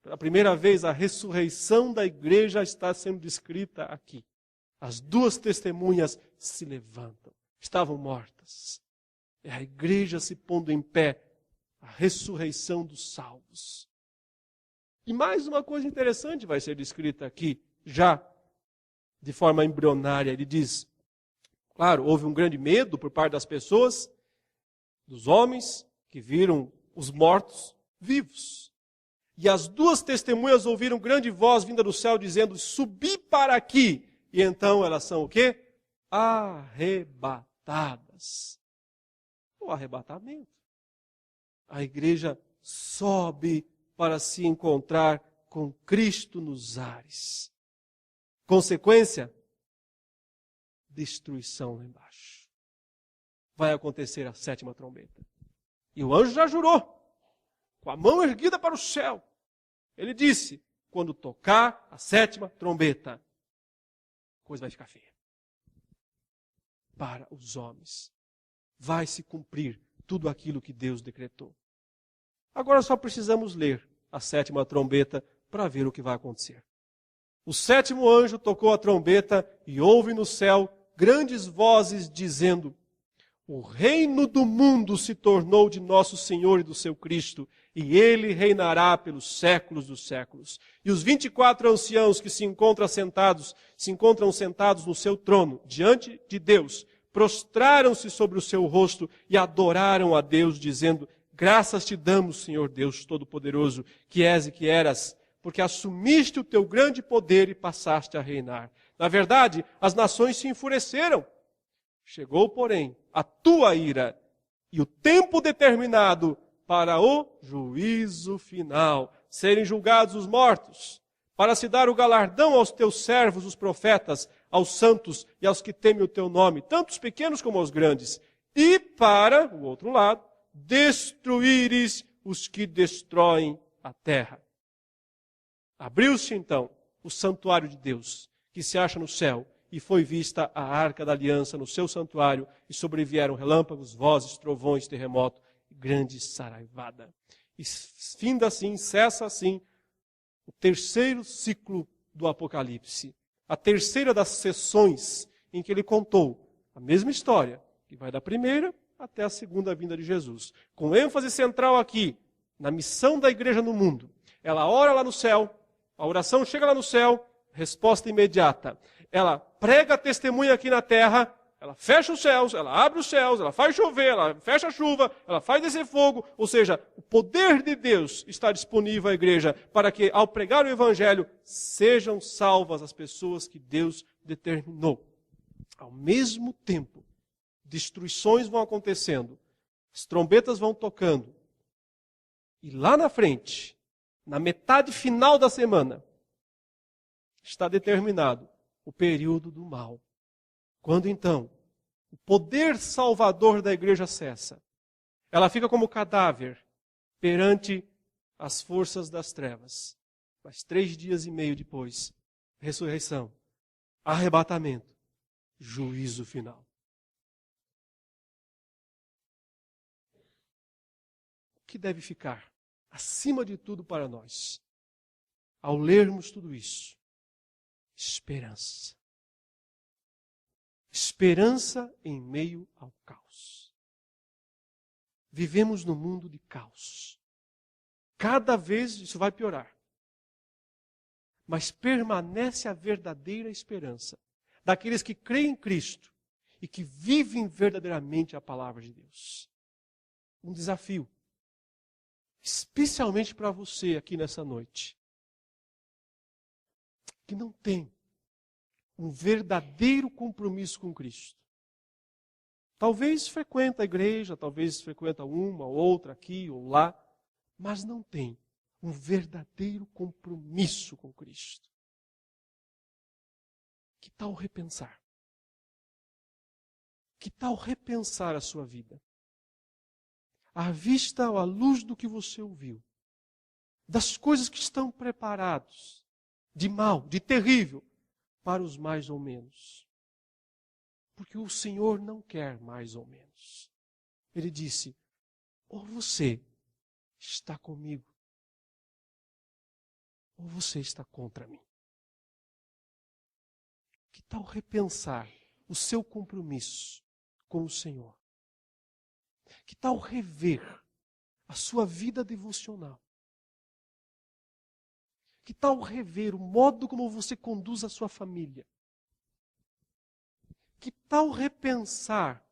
Pela primeira vez, a ressurreição da igreja está sendo descrita aqui. As 2 testemunhas se levantam. Estavam mortas. É a igreja se pondo em pé. A ressurreição dos salvos. E mais uma coisa interessante vai ser descrita aqui, já de forma embrionária. Ele diz, claro, houve um grande medo por parte das pessoas, dos homens que viram os mortos vivos. E as 2 testemunhas ouviram grande voz vinda do céu dizendo, subi para aqui. E então elas são o quê? Arrebatadas. O arrebatamento. A igreja sobe para se encontrar com Cristo nos ares. Consequência? destruição lá embaixo. Vai acontecer a 7ª trombeta. E o anjo já jurou, com a mão erguida para o céu. Ele disse, quando tocar a 7ª trombeta, a coisa vai ficar feia. Para os homens. Vai se cumprir tudo aquilo que Deus decretou. Agora só precisamos ler a 7ª trombeta para ver o que vai acontecer. O 7º anjo tocou a trombeta e houve no céu grandes vozes dizendo: o reino do mundo se tornou de nosso Senhor e do seu Cristo, e ele reinará pelos séculos dos séculos. E os 24 anciãos que se encontram sentados no seu trono, diante de Deus, prostraram-se sobre o seu rosto e adoraram a Deus, dizendo: graças te damos, Senhor Deus Todo-Poderoso, que és e que eras, porque assumiste o teu grande poder e passaste a reinar. Na verdade, as nações se enfureceram. Chegou, porém, a tua ira e o tempo determinado para o juízo final, serem julgados os mortos, para se dar o galardão aos teus servos, os profetas, aos santos e aos que temem o teu nome, tanto os pequenos como os grandes, e para, o outro lado, destruíres os que destroem a terra. Abriu-se então o santuário de Deus, que se acha no céu, e foi vista a arca da aliança no seu santuário, e sobrevieram relâmpagos, vozes, trovões, terremoto, e grande saraivada. E finda assim, cessa assim, o 3º ciclo do Apocalipse. A 3ª das sessões em que ele contou a mesma história, que vai da primeira até a 2ª vinda de Jesus. Com ênfase central aqui, na missão da igreja no mundo. Ela ora lá no céu, a oração chega lá no céu, resposta imediata. Ela prega testemunha aqui na terra, ela fecha os céus, ela abre os céus, ela faz chover, ela fecha a chuva, ela faz descer fogo. Ou seja, o poder de Deus está disponível à igreja para que, ao pregar o evangelho, sejam salvas as pessoas que Deus determinou. Ao mesmo tempo, destruições vão acontecendo, as trombetas vão tocando. E lá na frente, na metade final da semana, está determinado o período do mal. Quando então o poder salvador da igreja cessa, ela fica como cadáver perante as forças das trevas. Mas 3 dias e meio depois, ressurreição, arrebatamento, juízo final. O que deve ficar acima de tudo para nós, ao lermos tudo isso? Esperança. Esperança em meio ao caos. Vivemos num mundo de caos. Cada vez isso vai piorar. Mas permanece a verdadeira esperança daqueles que creem em Cristo e que vivem verdadeiramente a palavra de Deus. Um desafio, especialmente para você aqui nessa noite, que não tem um verdadeiro compromisso com Cristo. Talvez frequenta a igreja, talvez frequenta uma ou outra aqui ou lá, mas não tem um verdadeiro compromisso com Cristo. Que tal repensar? Que tal repensar a sua vida? À vista ou à luz do que você ouviu, das coisas que estão preparadas, de mal, de terrível, para os mais ou menos. Porque o Senhor não quer mais ou menos. Ele disse, ou você está comigo, ou você está contra mim. Que tal repensar o seu compromisso com o Senhor? Que tal rever a sua vida devocional? Que tal rever o modo como você conduz a sua família? Que tal repensar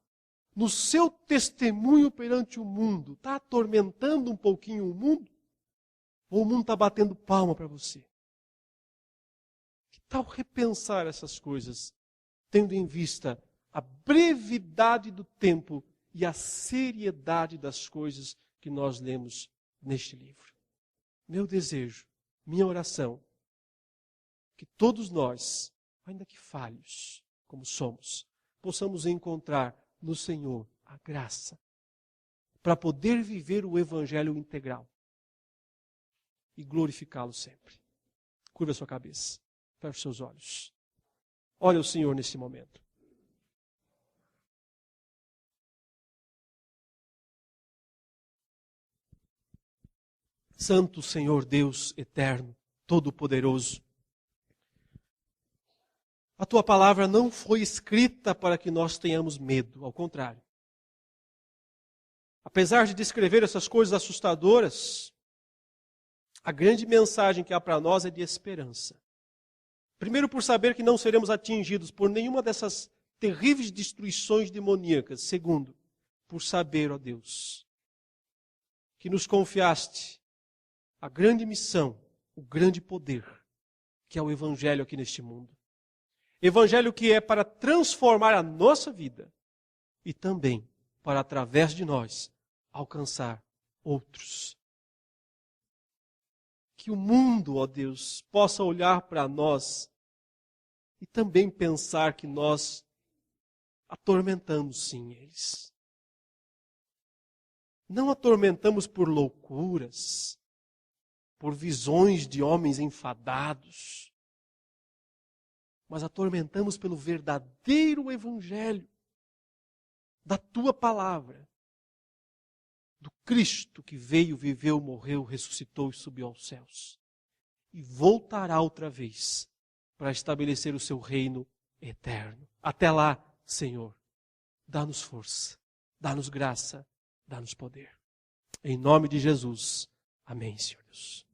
no seu testemunho perante o mundo? Está atormentando um pouquinho o mundo? Ou o mundo está batendo palma para você? Que tal repensar essas coisas, tendo em vista a brevidade do tempo e a seriedade das coisas que nós lemos neste livro? Meu desejo, minha oração, que todos nós, ainda que falhos como somos, possamos encontrar no Senhor a graça para poder viver o Evangelho integral e glorificá-lo sempre. Curva a sua cabeça, feche os seus olhos. Olha o Senhor nesse momento. Santo Senhor Deus eterno, todo-poderoso, a Tua palavra não foi escrita para que nós tenhamos medo, ao contrário. Apesar de descrever essas coisas assustadoras, a grande mensagem que há para nós é de esperança. Primeiro, por saber que não seremos atingidos por nenhuma dessas terríveis destruições demoníacas. Segundo, por saber, ó Deus, que nos confiaste a grande missão, o grande poder, que é o Evangelho aqui neste mundo. Evangelho que é para transformar a nossa vida e também para, através de nós, alcançar outros. Que o mundo, ó Deus, possa olhar para nós e também pensar que nós atormentamos sim eles. Não atormentamos por loucuras, por visões de homens enfadados, mas atormentamos pelo verdadeiro Evangelho da Tua palavra, do Cristo que veio, viveu, morreu, ressuscitou e subiu aos céus. E voltará outra vez para estabelecer o seu reino eterno. Até lá, Senhor, dá-nos força, dá-nos graça, dá-nos poder. Em nome de Jesus. Amém, Senhor Deus.